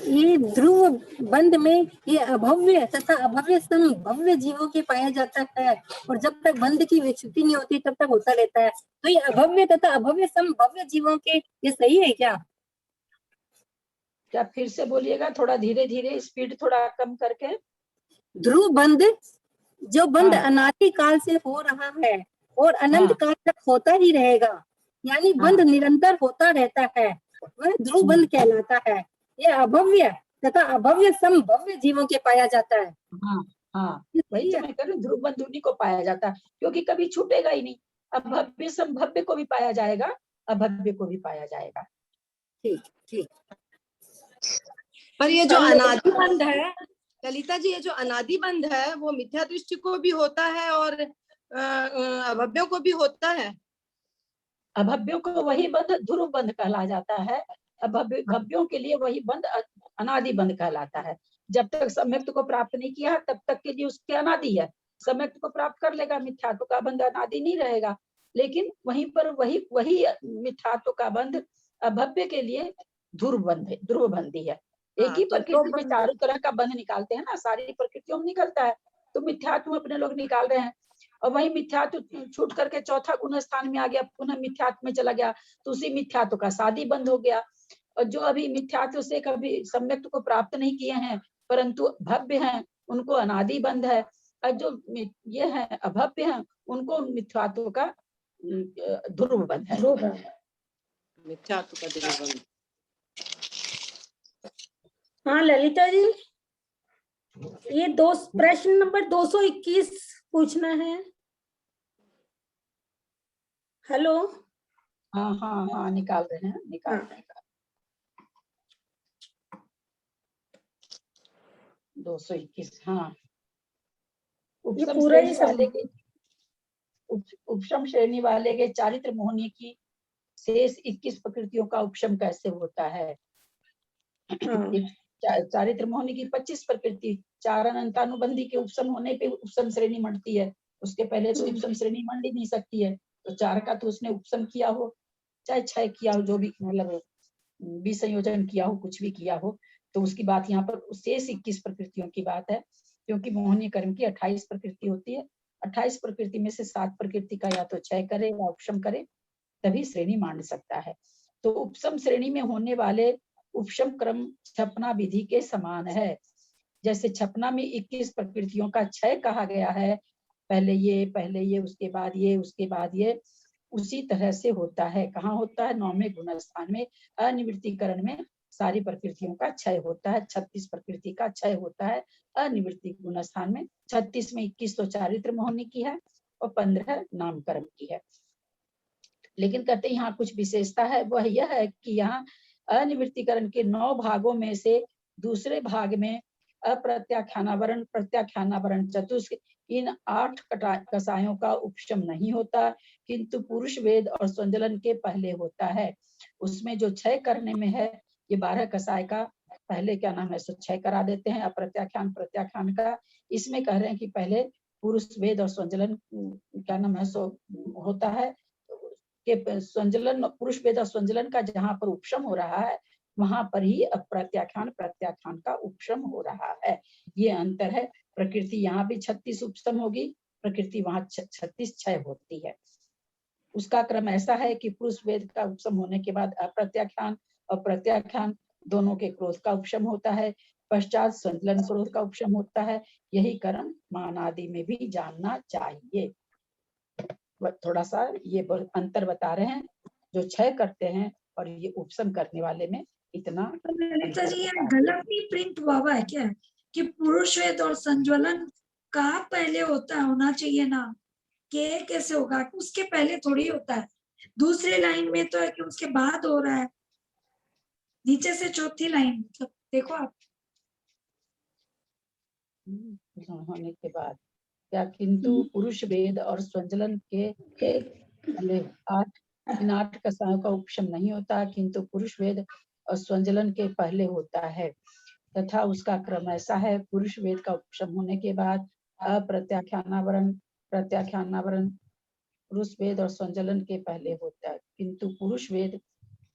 ये ध्रुव बंद में ये अभव्य तथा अभव्य संभव्य जीवों के पाया जाता है, और जब तक बंद की विच्छुत्ति नहीं होती तब तक होता रहता है। तो ये अभव्य तथा अभव्य संभव्य जीवों के, ये सही है क्या? क्या फिर से बोलिएगा, थोड़ा धीरे धीरे, स्पीड थोड़ा कम करके। ध्रुव बंद जो बंद अनादि काल से हो रहा है और अनंत काल तक होता ही रहेगा, यानी बंद निरंतर होता रहता है, वह ध्रुव बंद कहलाता है। ये अभव्य तथा अभव्य संभव्य जीवों के पाया जाता है। हाँ वही तो मैं कह रही हूँ, ध्रुव बंद उन्हीं को पाया जाता है, क्योंकि कभी छूटेगा ही नहीं। अभव्य संभव्य को भी पाया जाएगा, अभव्य को भी पाया जाएगा। ठीक ठीक। पर ये जो अनादि बंध है ललिता जी, ये जो अनादि बंध है वो मिथ्या दृष्टि को भी होता है और अभव्यों को भी होता है। अभव्यों को वही बंध ध्रुव बंध कहला जाता है, अभव्यों के लिए वही बंध अनादि बंध कहलाता है। जब तक सम्यक्त को प्राप्त नहीं किया तब तक के लिए उसके अनादि है, सम्यक्त को प्राप्त कर लेगा मिथ्यात्व का बंध अनादि नहीं रहेगा, लेकिन वहीं पर वही मिथ्यात्व का बंध अभव्य के लिए ध्रुव बंदी है। एक ही प्रकृति में चारों तरह का बंध निकालते हैं ना, सारी प्रकृतियों में निकलता है, तो मिथ्यात्व अपने लोग निकाल रहे हैं, और वही मिथ्यात्व छूट करके चौथा गुण स्थान में आ गया, पुनः मिथ्यात्व में चला गया, तो उसी मिथ्यात्व का सादी बंद हो गया। और जो अभी मिथ्यात्व से कभी सम्यक्त को प्राप्त नहीं किए हैं परंतु भव्य हैं, उनको अनादि बंध है, और जो ये है अभव्य हैं उनको मिथ्यात्व का ध्रुव बंध है। मिथ्यात्व का ध्रुव बंध। हाँ ललिता जी, ये प्रश्न नंबर 221 पूछना है। हेलो। हाँ निकाल रहे हैं, निकाल। 221 हाँ। उपशम श्रेणी वाले के चारित्र मोहनी की शेष 21 प्रकृतियों का उपशम कैसे होता है? चारित्र मोहनी की 25 प्रकृति, 4 अनंतानुबंधी के उपशम होने पे उपशम श्रेणी मंडती है, उसके पहले तो उपशम श्रेणी मंड ही नहीं सकती है, तो 4 का तो उसने उपशम किया हो, चाहे 6 किया हो, जो भी मतलब विसंयोजन किया हो, कुछ भी किया हो, तो उसकी बात यहाँ पर शेष 21 प्रकृतियों की बात है, क्योंकि मोहनी कर्म की 28 प्रकृति होती है, 28 प्रकृति में से 7 प्रकृति का या तो क्षय करे या उपशम करे तभी श्रेणी मान सकता है। तो उपशम श्रेणी में होने वाले उपशम क्रम छपना विधि के समान है। जैसे छपना में 21 प्रकृतियों का क्षय कहा गया है, पहले ये उसके बाद ये उसके बाद ये, उसी तरह से होता है। कहाँ होता है? 9वें गुणस्थान में अनिवृत्तिकरण में सारी प्रकृतियों का क्षय होता है, 36 प्रकृति का क्षय होता है अनिवृत्ति गुणस्थान में। 36 में 21 तो चारित्र मोहनी की है और 15 नाम कर्म की है। लेकिन कहते हैं यहाँ कुछ विशेषता है, वह यह है कि यहाँ अनिवृत्तिकरण के 9 भागों में से दूसरे भाग में अप्रत्याख्यानावरण, प्रत्याख्यानावरण चतुष्क, इन 8 कसायों का उपशम नहीं होता, किंतु पुरुष वेद और संजलन के पहले होता है। उसमें जो क्षय करने में है, ये 12 कसाय का पहले क्या नाम है, सो क्षय करा देते हैं अप्रत्याख्यान प्रत्याख्यान का। इसमें कह रहे हैं कि पहले पुरुष वेद और संजलन क्या नाम है, सो होता है कि संजलन, पुरुष वेद और संजलन का जहाँ पर उपशम हो रहा है, वहां पर ही अप्रत्याख्यान प्रत्याख्यान का उपशम हो रहा है। ये अंतर है। प्रकृति यहाँ भी 36 उपशम होगी, प्रकृति वहां 36 क्षय होती है। उसका क्रम ऐसा है कि पुरुष वेद का उपशम होने के बाद अप्रत्याख्यान और प्रत्याख्यान दोनों के क्रोध का उपशम होता है, पश्चात संजलन क्रोध का उपशम होता है। यही क्रम मानादि में भी जानना चाहिए। थोड़ा सा ये अंतर बता रहे हैं, जो क्षय करते हैं और ये उपशम करने वाले में इतना। ललिता जी, ये गलत नहीं प्रिंट हुआ है क्या कि पुरुष वेद और संज्वलन कहाँ पहले होना चाहिए ना, के कैसे होगा, उसके पहले थोड़ी होता है। दूसरी लाइन में तो है कि उसके बाद हो रहा है, नीचे से चौथी लाइन, मतलब देखो आप होने के बाद क्या, किंतु पुरुष वेद और संजलन के पहले 8 कसायों का उपशम नहीं होता, किंतु पुरुष वेद और संजलन के पहले होता है, तथा उसका क्रम ऐसा है। पुरुष वेद का उपशम होने के बाद अप्रत्याख्यानावरण प्रत्याख्यानावरण पुरुष वेद और संजलन के पहले होता है, किंतु पुरुष वेद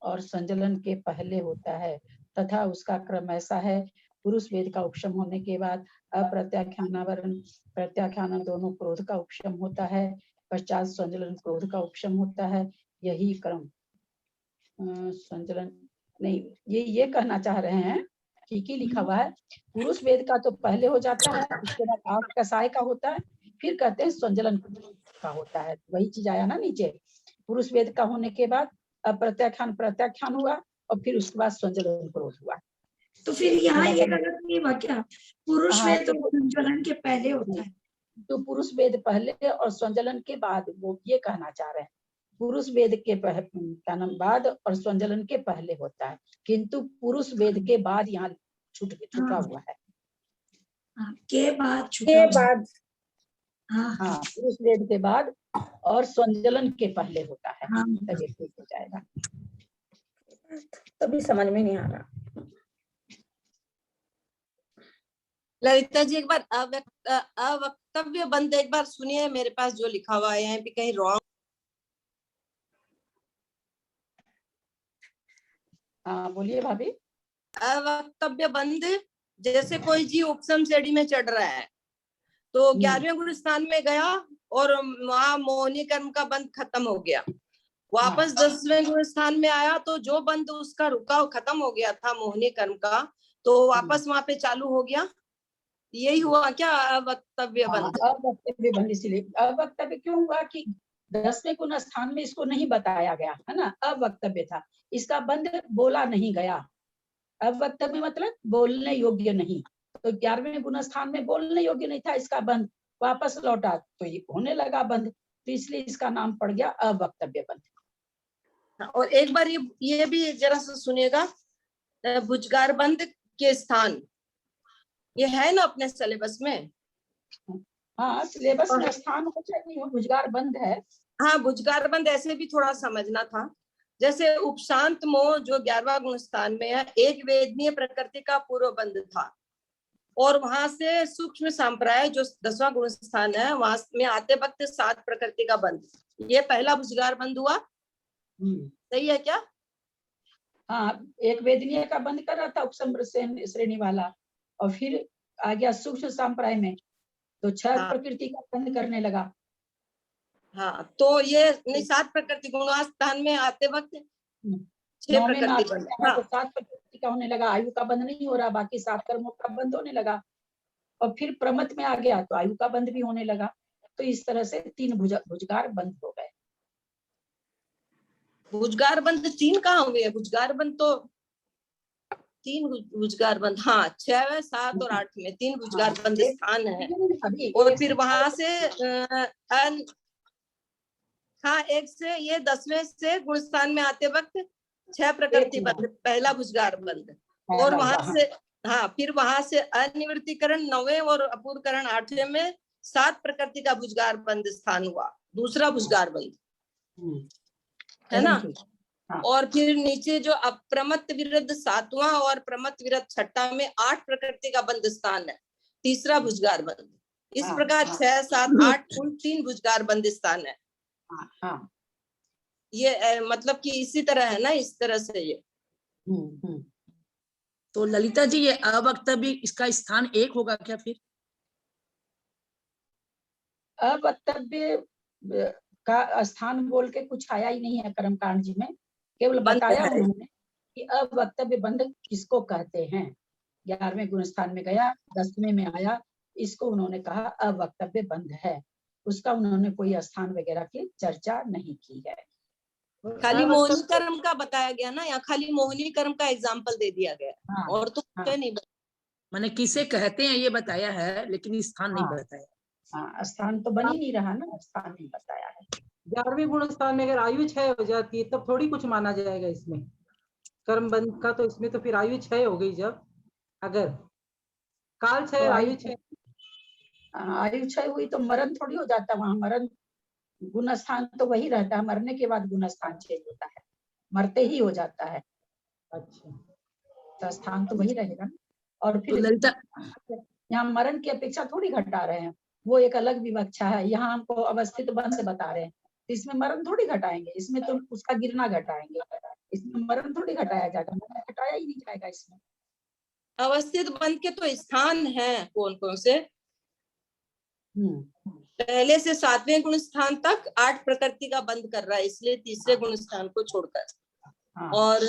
और संजलन के पहले होता है, तथा उसका क्रम ऐसा है। पुरुष वेद का उपशम होने के बाद अप्रत्याख्यानावरण प्रत्याख्यान दोनों क्रोध का उपशम होता है, पश्चात संजलन क्रोध का उपशम होता है। यही क्रम संजलन नहीं, ये कहना चाह रहे हैं, ठीक ही लिखा हुआ है। पुरुष वेद का तो पहले हो जाता है, उसके बाद 8 कसाय का होता है, फिर कहते हैं संजलन का होता है। वही चीज आया ना नीचे, पुरुष वेद का होने के बाद अप्रत्याख्यान प्रत्याख्यान हुआ और फिर उसके बाद संजलन क्रोध हुआ। तो फिर यहाँ ये गलत नहीं हुआ क्या, पुरुष वेद और संजलन के पहले होता है? तो पुरुष वेद पहले और संजलन के बाद, वो ये कहना चाह रहे हैं पुरुष वेद के बाद और संजलन के पहले होता है, किंतु पुरुष वेद के बाद यहाँ छुटा हुआ है। के बाद छुटा बाद, हाँ, पुरुष वेद के बाद और संजलन के पहले होता है। तभी ठीक हो जाएगा, तभी समझ में नहीं आ रहा। ललिता जी, एक बार अवक्तव्य बंद एक बार सुनिए, मेरे पास जो लिखा हुआ है भी कहीं रॉन्ग। हाँ बोलिए भाभी। अवक्तव्य बंद, जैसे कोई जी उपशम श्रेणी में चढ़ रहा है, तो 11वें गुरु स्थान में गया और वहां मोहनी कर्म का बंद खत्म हो गया, वापस 10वें गुरु स्थान में आया, तो जो बंद उसका रुका खत्म हो गया था मोहनी कर्म का, तो वापस वहां पे चालू हो गया। यही हुआ क्या अवक्तव्य बंद? अवक्तव्य बंद इसलिए अवक्तव्य क्यों हुआ कि 10वें गुण स्थान में इसको नहीं बताया गया है ना, अवक्तव्य था, इसका बंद बोला नहीं गया। अवक्तव्य मतलब बोलने योग्य नहीं, तो 11वें गुण स्थान में बोलने योग्य नहीं था, इसका बंद वापस लौटा तो ये होने लगा बंद, तो इसलिए इसका नाम पड़ गया अवक्तव्य बंद। और एक बार ये भी जरा सा सुनिएगा, भुजगार बंद के स्थान ये है ना अपने सिलेबस में? हाँ, सिलेबस में स्थान हो चाहे नहीं हो, भुजगार बंद है। हाँ, भुजगार बंद ऐसे भी थोड़ा समझना था, जैसे उपशांत मोह जो 11वां गुण स्थान में है, एक वेदनीय प्रकृति का पूर्व बंद था, और वहां से सूक्ष्म संप्राय जो 10वां गुण स्थान है, वहां में आते वक्त 7 प्रकृति का बंद, ये पहला भुजगार बंद हुआ। सही है क्या? हाँ, एक वेदनीय का बंद कर रहा था उपसम श्रेणी वाला, और फिर आ गया सूक्ष्म संप्राय में, तो 6 प्रकृति का बंद करने लगा। हाँ, तो ये 7 प्रकृति गुणास्थान में आते वक्त 6 प्रकृति बंद, हाँ, तो 7 प्रकृति का होने लगा, आयु का बंद नहीं हो रहा, बाकी 7 कर्मों का बंद होने लगा, और फिर प्रमत में आ गया तो आयु का बंद भी होने लगा, तो इस तरह से 3 भुजगार बंद हो गए। भुजगार बंद 3 कहाँ हुए? भुजगार बंद तो 3 भुजगार बंद, हाँ 6, 7 और 8 में 3 भुजगार बंद स्थान है, और फिर वहां से हाँ 1 से ये 10वें से गुण स्थान में आते वक्त 6 प्रकृति बंद, पहला भुजगार बंद, और वहां से हाँ, फिर वहां से अनिवृत्तिकरण 9वें और अपूर्वकरण 8वें में 7 प्रकृति का भुजगार बंद स्थान हुआ, दूसरा भुजगार बंद, है ना। हाँ। और फिर नीचे जो अप्रमत्त विरुद्ध 7वां और प्रमत्त विरुद्ध 6ठा में 8 प्रकृति का बंद स्थान है, तीसरा भुजगार बंद। इस हाँ, प्रकार हाँ। 6, 7, 8 कुल 3 भुजगार बंद स्थान है। हाँ। ये मतलब कि इसी तरह है ना, इस तरह से ये। तो ललिता जी ये अवक्तव्य इसका स्थान 1 होगा क्या फिर? अवक्तव्य का स्थान बोल के कुछ आया ही नहीं है कर्मकांड जी में, केवल बताया उन्होंने कि अवक्तव्य बंध किसको कहते हैं। 11वें गुण स्थान में गया, 10वें में आया, इसको उन्होंने कहा अवक्तव्य बंध है। उसका उन्होंने कोई स्थान वगैरह की चर्चा नहीं की है। खाली मोहिनी कर्म का बताया गया ना, या खाली मोहिनी कर्म का एग्जाम्पल दे दिया गया। हाँ, और तो कुछ नहीं मैंने किसे कहते हैं ये बताया है, लेकिन स्थान नहीं बताया। हाँ, स्थान तो बन ही नहीं रहा ना, स्थान नहीं बताया है। 11वें गुण स्थान में अगर आयु 6 हो जाती है तब थोड़ी कुछ माना जाएगा इसमें कर्म बंध का, तो इसमें तो फिर आयु 6 हो गई। जब अगर काल 6 आयु 6, आयु 6 हुई तो मरण थोड़ी हो जाता, वहां मरण गुण स्थान तो वही रहता है, मरने के बाद गुण स्थान चेंज होता है, मरते ही हो जाता है। अच्छा, तो स्थान तो वही रहेगा। और फिर यहाँ मरण की अपेक्षा थोड़ी घटा रहे हैं, वो एक अलग विवक्षा है। यहाँ हमको अवस्थित बंध बता रहे हैं, तो इसमें मरण थोड़ी घटाएंगे, इसमें तो उसका गिरना घटाएंगे, इसमें मरण थोड़ी घटाया जाएगा, मरण घटाया ही नहीं जाएगा इसमें। अवस्थित बंध के तो स्थान हैं कौन कौन से? पहले से 7वें गुण स्थान तक 8 प्रकृति का बंध कर रहा है, इसलिए तीसरे गुण स्थान को छोड़कर। और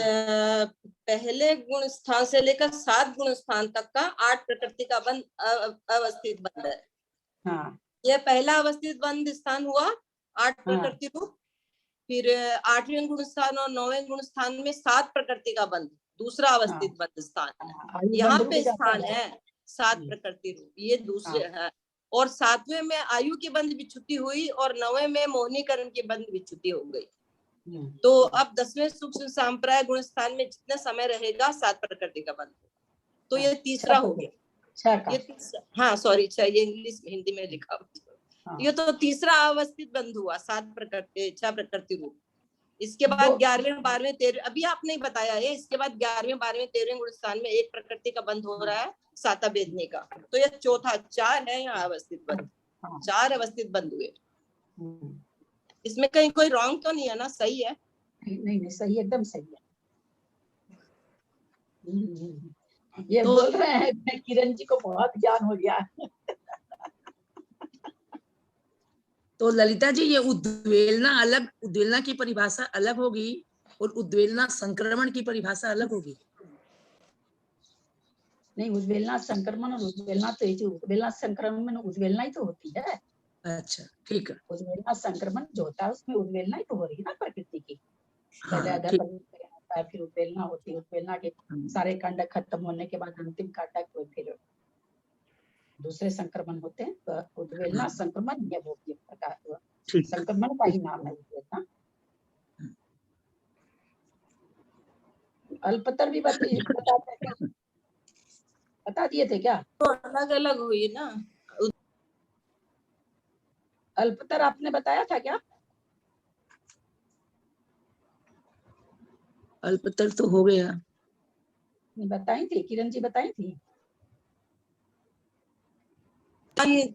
पहले गुण स्थान से लेकर 7 गुण स्थान तक का 8 प्रकृति का बंध अवस्थित बंध है। यह पहला अवस्थित बंध स्थान हुआ 8 प्रकृति रूप। फिर 8वें गुण स्थान और 9वें गुण स्थान में 7 प्रकृति का बंध, दूसरा अवस्थित बंध स्थान है। यहाँ पे स्थान है 7 प्रकृति रूप, ये दूसरे है। और 7वें में आयु की बंध विच्युति हुई और 9वें में मोहिनी कर्म की बंध विच्युति हो गई। तो अब 10वें सूक्ष्म संप्राय गुण स्थान में जितना समय रहेगा 7 प्रकृति का बंध, तो ये तीसरा हो गया। ये हाँ सॉरी, ये इंग्लिश हिंदी में लिखा हुआ, ये तो तीसरा अवस्थित बंध हुआ 7 प्रकृति 6 प्रकृति रूप। इसके बाद 11वें 12वें 13वें अभी आपने बताया है, इसके बाद 11वें 12वें 13वें गुण स्थान में 1 प्रकृति का बंध हो रहा है साता भेदने का। तो ये चौथा 4 है यहाँ अवस्थित बंध, 4 अवस्थित बंध हुए। इसमें कहीं कोई रॉन्ग तो नहीं है ना, सही है? नहीं सही, एकदम सही है। ये तो बोल रहे हैं किरण जी को बहुत ज्ञान हो गया। तो ललिता जी ये उद्वेलना अलग, उद्वेलना की परिभाषा अलग होगी और उद्वेलना संक्रमण की परिभाषा अलग होगी। नहीं, उद्वेलना संक्रमण और उद्वेलना तो एक ही, उद्वेलना संक्रमण में उद्वेलना ही तो होती है। अच्छा ठीक है। उद्वेलना संक्रमण जो होता है उसमें उद्वेलना ही तो हो रही है ना प्रकृति की। पहले हाँ, अधर होता है, फिर उद्वेलना होती है, उद्वेलना के सारे कांड खत्म होने के बाद अंतिम कांड को फिर दूसरे संक्रमण होते हैं। तो उद्वेलना संक्रमण ये वो प्रकार हुआ, संक्रमण का ही नाम है उद्वेलना। अल्पतर भी बता दिए थे क्या? तो अलग अलग हुई ना। अल्पतर आपने बताया था क्या? अल्पतर तो हो गया, बताई थी किरण जी, बताई थी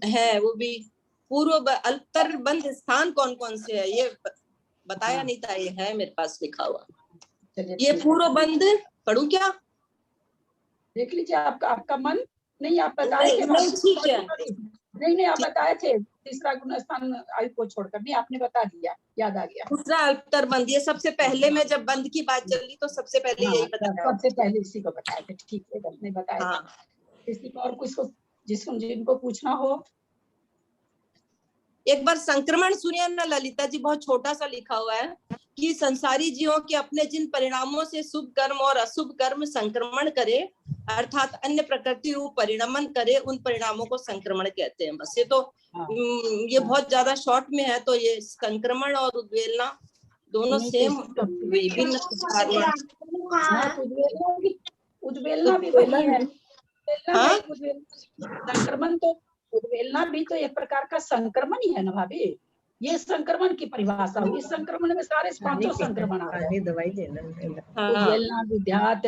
है वो भी। पूर्व अल्पतर बंध स्थान कौन कौन से है ये बताया नहीं था, ये है मेरे पास लिखा हुआ। ये पूर्व बंध पढ़ूं क्या? देख लीजिए, आपका मन नहीं, आप बताए थे। ठीक है, नहीं आप बताए थे तीसरा गुण स्थान आयु को छोड़कर, नहीं आपने बता दिया, याद आ गया। दूसरा अल्पतर बंध, ये सबसे पहले में जब बंध की बात चली तो सबसे पहले यही बताया, सबसे पहले इसी को बताया था। ठीक है, आपने बताया। किसी को और कुछ जिनको पूछना हो एक बार संक्रमण सुनिए ना ललिता जी, बहुत छोटा सा लिखा हुआ है कि संसारी जीवों के अपने जिन परिणामों से शुभ कर्म और अशुभ कर्म संक्रमण करे, अर्थात अन्य प्रकृति रूप परिणमन करे, उन परिणामों को संक्रमण कहते हैं। बस ये तो ये बहुत ज्यादा शॉर्ट में है। तो ये संक्रमण और उद्वेलना दोनों सेम विभिन्न उद्वेलना भी वही है, संक्रमण तो उद्वेलना भी तो एक प्रकार का संक्रमण ही है ना भाभी। ये संक्रमण की परिभाषा हुई। संक्रमण में सारे पांचों संक्रमण आ गए। दवाई देना उद्वेलना, विध्यात,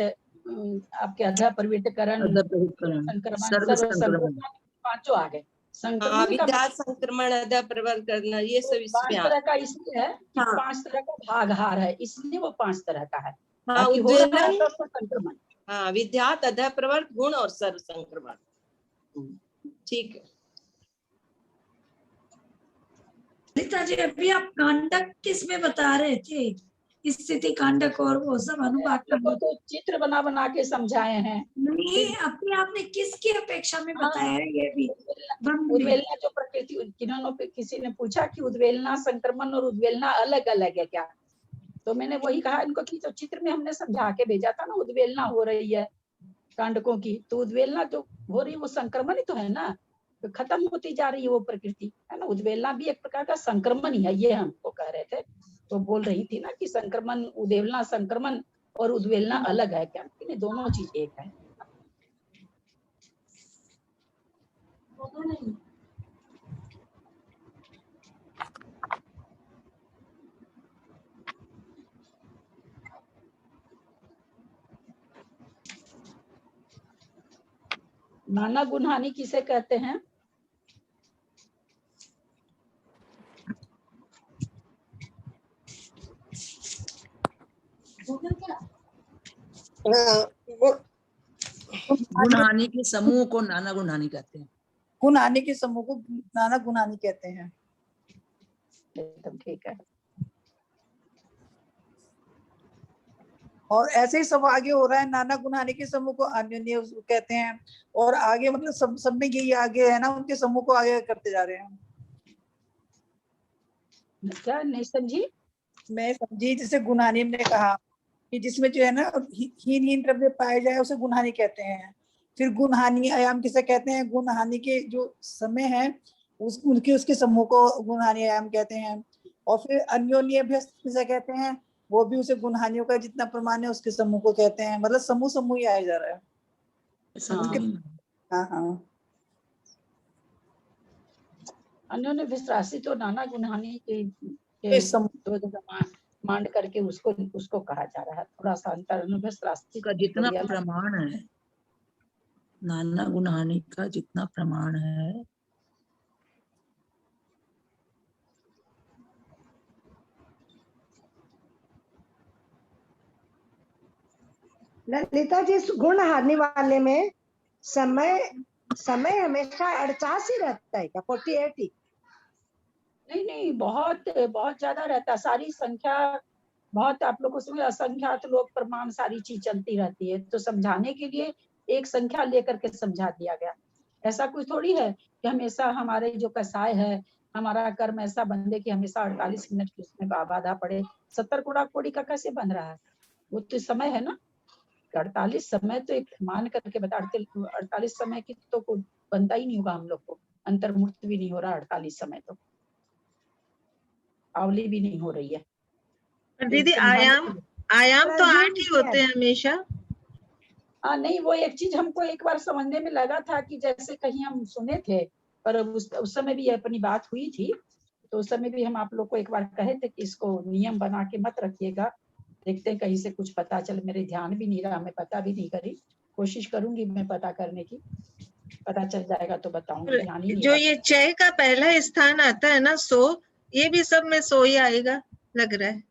आपके अधा प्रवितकरण, संक्रमण, सर्व संक्रमण, पांचों आ गए। संक्रमण का विध्यात, संक्रमण, अधा प्रवर्ग करना, ये सब पांच इसमें तरह का इसलिए है कि 5 तरह का भागहार है, इसलिए वो 5 तरह का है। हाँ, बाकी हो रहा है उद्वेलन, तो संक्रमण। हाँ, विध्यात, अधा प्रवर्ग, गुण और सर्व संक्रमण। ठीक है ललिता जी, अभी आप कांडक किसमें बता रहे थे? स्थिति कांडक और वो सब अनुवाद को तो चित्र बना बना के समझाए हैं। नहीं, अपने आपने किसकी अपेक्षा में बताया है ये भी? उद्वेलना जो प्रकृति, किसी ने पूछा कि उद्वेलना, संक्रमण और उद्वेलना अलग अलग है क्या? तो मैंने वही कहा इनको कि जो चित्र में हमने समझा के भेजा था ना, उद्वेलना हो रही है कांडकों की, तो उद्वेलना जो हो रही है वो संक्रमण ही तो है ना, तो खत्म होती जा रही है वो प्रकृति, है ना। उद्वेलना भी एक प्रकार का संक्रमण ही है, ये हमको कह रहे थे। तो बोल रही थी ना कि संक्रमण, उद्वेलना संक्रमण और उद्वेलना अलग है क्या? नहीं, दोनों चीज एक है। नाना गुणहानि किसे कहते हैं? गुणहानि के समूह को नाना गुणहानि कहते हैं। गुणहानि के समूह को नाना गुणहानि कहते हैं। एकदम ठीक है। और ऐसे ही सब आगे हो रहा है। नाना गुणहानि के समूह को अन्योन्य कहते हैं, और आगे मतलब सब में यही आगे है ना, उनके समूह को आगे करते जा रहे हैं। क्या नहीं समझी? मैं समझी, जैसे गुणहानि ने कहा कि जिसमें जो है ना हीन द्रव्य पाए जाए उसे गुणहानि कहते हैं। फिर गुणहानि आयाम किसे कहते हैं? गुणहानि के जो समय है उसके समूह को गुणहानि आयाम कहते हैं। और फिर अन्योन्य अभ्यस्त किसे कहते हैं? वो भी उसे गुणहानियों का जितना प्रमाण है उसके समूह को कहते हैं। मतलब समूह समूह ही आया जा रहा है। हाँ हाँ, अन्योन्य विश्रासी तो नाना गुणहानि के दो जगह मांड करके उसको कहा जा रहा है। थोड़ा सा अंतर अनुविश्रासी का जितना प्रमाण है, नाना गुणहानि का जितना प्रमाण है, ललिता जी, इस गुण हानि वाले में समय हमेशा 48 ही रहता है क्या? 48 ही? नहीं, बहुत बहुत ज्यादा रहता है। सारी संख्या बहुत, आप लोगों को असंख्यात लोग प्रमाण सारी चीज चलती रहती है। तो समझाने के लिए एक संख्या लेकर के समझा दिया गया। ऐसा कुछ थोड़ी है कि हमेशा हमारे जो कसाय है, हमारा कर्म ऐसा बंधे कि हमेशा 48 मिनट की उसमें बाधा पड़े। 70 कोड़ा कोड़ी का कैसे बन रहा है? वो तो समय है ना। 48 समय तो एक मान करके बता, 48 समय की तो कोई बनता ही नहीं होगा हम लोग को। अंतर्मुक्त भी नहीं हो रहा 48 समय, तो आवली भी नहीं हो रही है। दीदी आयाम तो 8 ही होते हैं हमेशा। हाँ, नहीं, वो एक चीज हमको एक बार समझने में लगा था कि जैसे कहीं हम सुने थे, पर उस समय भी अपनी बात हुई थी, तो उस समय भी हम आप लोग को एक बार कहे थे कि इसको नियम बना के मत रखिएगा, देखते हैं कहीं से कुछ पता चले। मेरे ध्यान भी नहीं रहा, मैं पता भी नहीं करी, कोशिश करूंगी मैं पता करने की, पता चल जाएगा तो बताऊंगी। ध्यान ही नहीं जो ये चय का पहला स्थान आता है ना, सो, ये भी सब में सो ही आएगा लग रहा है।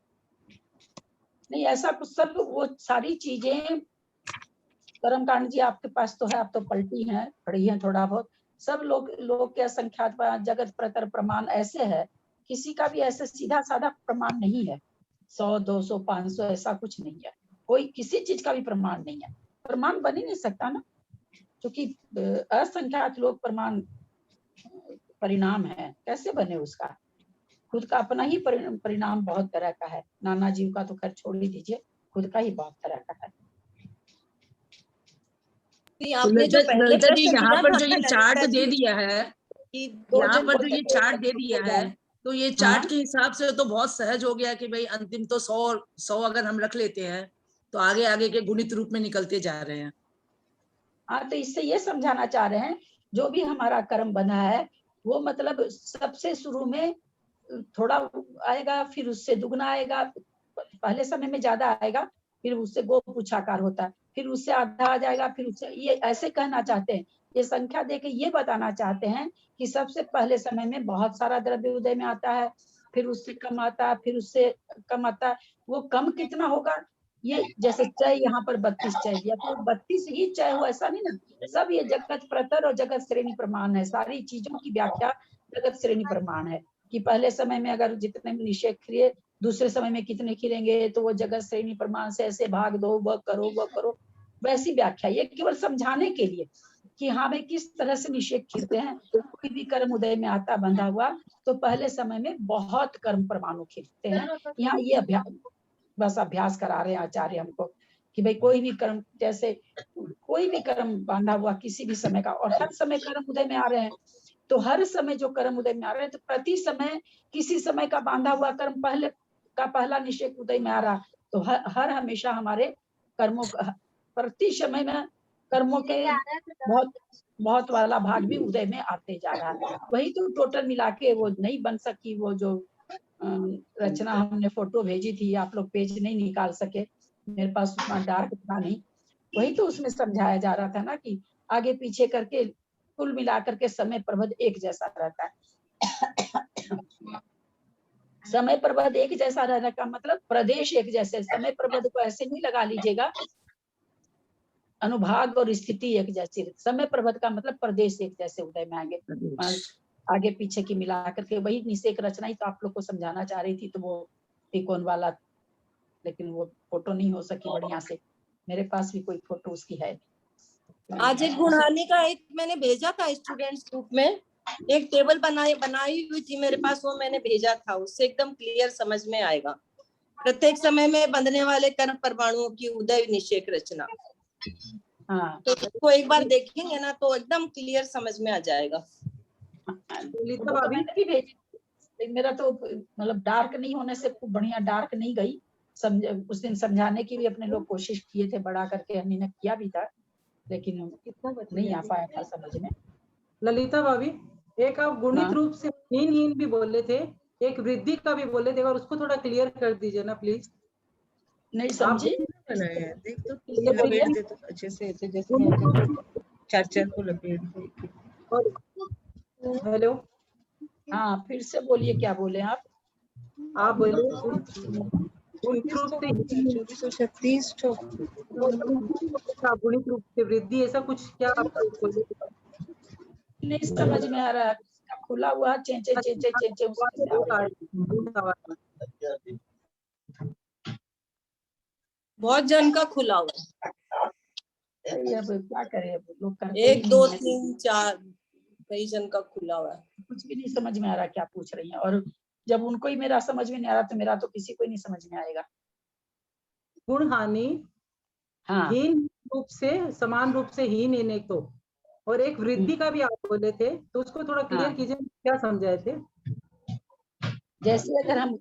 नहीं, ऐसा कुछ सब वो सारी चीजें कर्मकांड जी आपके पास तो है, आप तो पलटी हैं, पढ़ी हैं थोड़ा बहुत। सब लोग के असंख्यात जगत प्रतर प्रमाण ऐसे है, किसी का भी ऐसे सीधा साधा प्रमाण नहीं है। 100, 200, 500 ऐसा कुछ नहीं है। कोई किसी चीज का भी प्रमाण नहीं है। प्रमाण बन ही नहीं सकता ना, क्योंकि असंख्यात लोग प्रमाण परिणाम है, कैसे बने उसका? खुद का अपना ही परिणाम बहुत तरह का है। नाना जीव का तो खैर छोड़ ही दीजिए, खुद का ही बहुत तरह का है। आपने जो पहले जी यहाँ पर जो ये चार्ट दे दिया है, यहाँ पर जो ये चार्ट दे दिया है, तो ये चार्ट के हिसाब से तो बहुत सहज हो गया कि भाई अंतिम तो 100 अगर हम रख लेते हैं तो आगे आगे के गुणित रूप में निकलते जा रहे हैं। हाँ, तो इससे ये समझाना चाह रहे हैं जो भी हमारा कर्म बना है वो मतलब सबसे शुरू में थोड़ा आएगा, फिर उससे दुगना आएगा, पहले समय में ज्यादा आएगा, फिर उससे गो पुछाकार होता है, फिर उससे आधा आ जाएगा, फिर उससे ये ऐसे कहना चाहते हैं, ये संख्या देके ये बताना चाहते हैं कि सबसे पहले समय में बहुत सारा द्रव्य उदय में आता है, फिर उससे कम आता है, फिर उससे कम आता है। वो कम कितना होगा, ये जैसे चय यहाँ पर 32 चय दिया तो 32 ही चय हो ऐसा नहीं ना, सब ये जगत प्रतर और जगत श्रेणी प्रमाण है, सारी चीजों की व्याख्या जगत श्रेणी प्रमाण है कि पहले समय में अगर जितने निषेध खिले दूसरे समय में कितने खिलेंगे तो वो जगत श्रेणी प्रमाण से ऐसे भाग दो, वह करो, वैसी व्याख्या। ये केवल समझाने के लिए कि हाँ भाई किस तरह से निषेध खिलते हैं, कोई भी कर्म उदय में आता बंधा हुआ तो पहले समय में बहुत कर्म परमाणु खिलते हैं। यहाँ ये अभ्यास करा रहे हैं आचार्य हमको कि भाई कोई भी कर्म, जैसे कोई भी कर्म बांधा हुआ किसी भी समय का, और हर समय कर्म उदय में आ रहे हैं, तो हर समय जो कर्म उदय में आ रहे हैं तो प्रति समय किसी समय का बांधा हुआ कर्म पहला निषेध उदय में आ रहा, तो हर हमेशा हमारे कर्मों प्रति समय में कर्मों के बहुत वाला भाग भी उदय में आते जा रहा है। वही तो टोटल मिला के वो नहीं बन सकी, वो जो रचना हमने फोटो भेजी थी, आप लोग पेज नहीं निकाल सके, मेरे पास उतना डार्क था नहीं, वही तो उसमें समझाया जा रहा था ना कि आगे पीछे करके कुल मिला करके समय प्रबंध एक जैसा रहता है। समय प्रबंध एक जैसा रहने का मतलब प्रदेश एक जैसे, समय प्रबंध को ऐसे नहीं लगा लीजिएगा, अनुभाग और स्थिति एक जैसी, समय प्रबंध का मतलब प्रदेश एक जैसे उदय में आगे पीछे की मिला करके वही निषेक रचना ही तो आप लोग को समझाना चाह रही थी, तो वो त्रिकोण वाला, लेकिन वो फोटो नहीं हो सकी बढ़िया से, मेरे पास भी कोई फोटो उसकी है। आज एक गुणहानि का एक मैंने भेजा था स्टूडेंट्स ग्रुप में, एक टेबल बनाई हुई थी मेरे पास, वो मैंने भेजा था, उससे एकदम क्लियर समझ में आएगा प्रत्येक समय में बंधने वाले कर्म परमाणुओं की उदय निषेक रचना। हाँ, तो उसको एक बार देखेंगे ना तो एकदम क्लियर समझ में आ जाएगा। मैंने भी भेजी, मेरा तो मतलब डार्क नहीं होने से खूब बढ़िया डार्क नहीं गई, उस दिन समझाने की भी अपने लोग कोशिश किए थे, बड़ा करके हमने ने किया भी था, लेकिन नहीं आ पाया था समझ में। ललिता भाभी, एक आप गुणित रूप से हीन भी बोले थे, एक वृद्धि का भी बोले थे, और उसको थोड़ा क्लियर कर दीजिए ना प्लीज। नहीं समझी, देख तो लपेट दे तो अच्छे से, ऐसे जैसे चार को लपेट दे। हेलो, हाँ फिर से बोलिए, क्या बोले आप बोले गुणित रूप से 2436 गुणित रूप से वृद्धि, ऐसा कुछ क्या आप बोले? नहीं समझ में आ रहा है, खुला हुआ चेंचे बहुत जन का खुला हुआ, अब क्या करें, अब लोग करते 1 2 3 4 कई जन का खुला हुआ है, कुछ भी नहीं समझ में आ रहा क्या पूछ रही हैं, और जब उनको ही मेरा समझ में नहीं आ रहा तो मेरा तो किसी को ही नहीं समझ में आएगा। गुण हानि हाँ, हीन रूप से समान रूप से हीन इन एक तो, और एक वृद्धि का भी आप बोले थे, तो उसको थोड़ा क्लियर कीजिए, क्या समझाए थे? जैसे अगर हम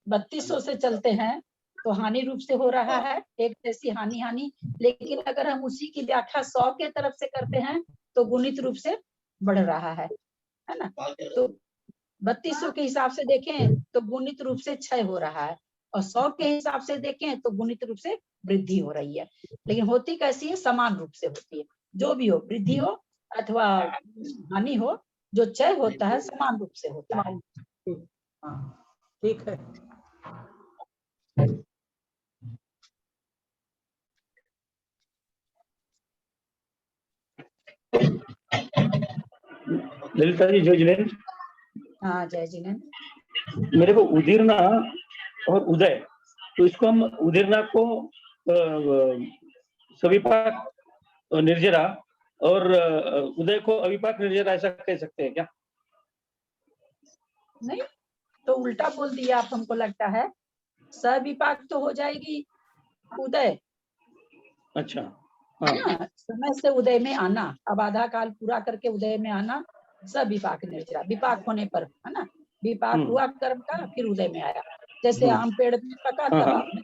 3200 से चलते हैं तो हानि रूप से हो रहा है, एक जैसी हानि, लेकिन अगर हम उसी की व्याख्या 100 के तरफ से करते हैं तो गुणित रूप से बढ़ रहा है ना। तो 3200 के हिसाब से देखें तो गुणित रूप से क्षय हो रहा है, और 100 के हिसाब से देखें तो गुणित रूप से वृद्धि हो रही है, लेकिन होती कैसी है, समान रूप से होती है, जो भी हो, वृद्धि हो अथवा हानि हो, जो क्षय होता है समान रूप से होता है। ठीक है। ललिता जी, जय जिनेन्द्र। हाँ जय जिनेन्द्र। मेरे को उदीर्णा और उदय, तो इसको हम उदीर्णा को सविपाक निर्जरा और उदय को अविपाक निर्जरा ऐसा कह सकते हैं क्या? नहीं, तो उल्टा बोल दिया आप, हमको लगता है सविपाक तो हो जाएगी उदय। अच्छा, हाँ, समय से उदय में आना, अब आधा काल पूरा करके उदय में आना, सविपाक निर्जरा, विपाक होने पर, है ना, विपाक हुआ कर्म का फिर उदय में आया, जैसे आम पेड़ में पका तब आपने,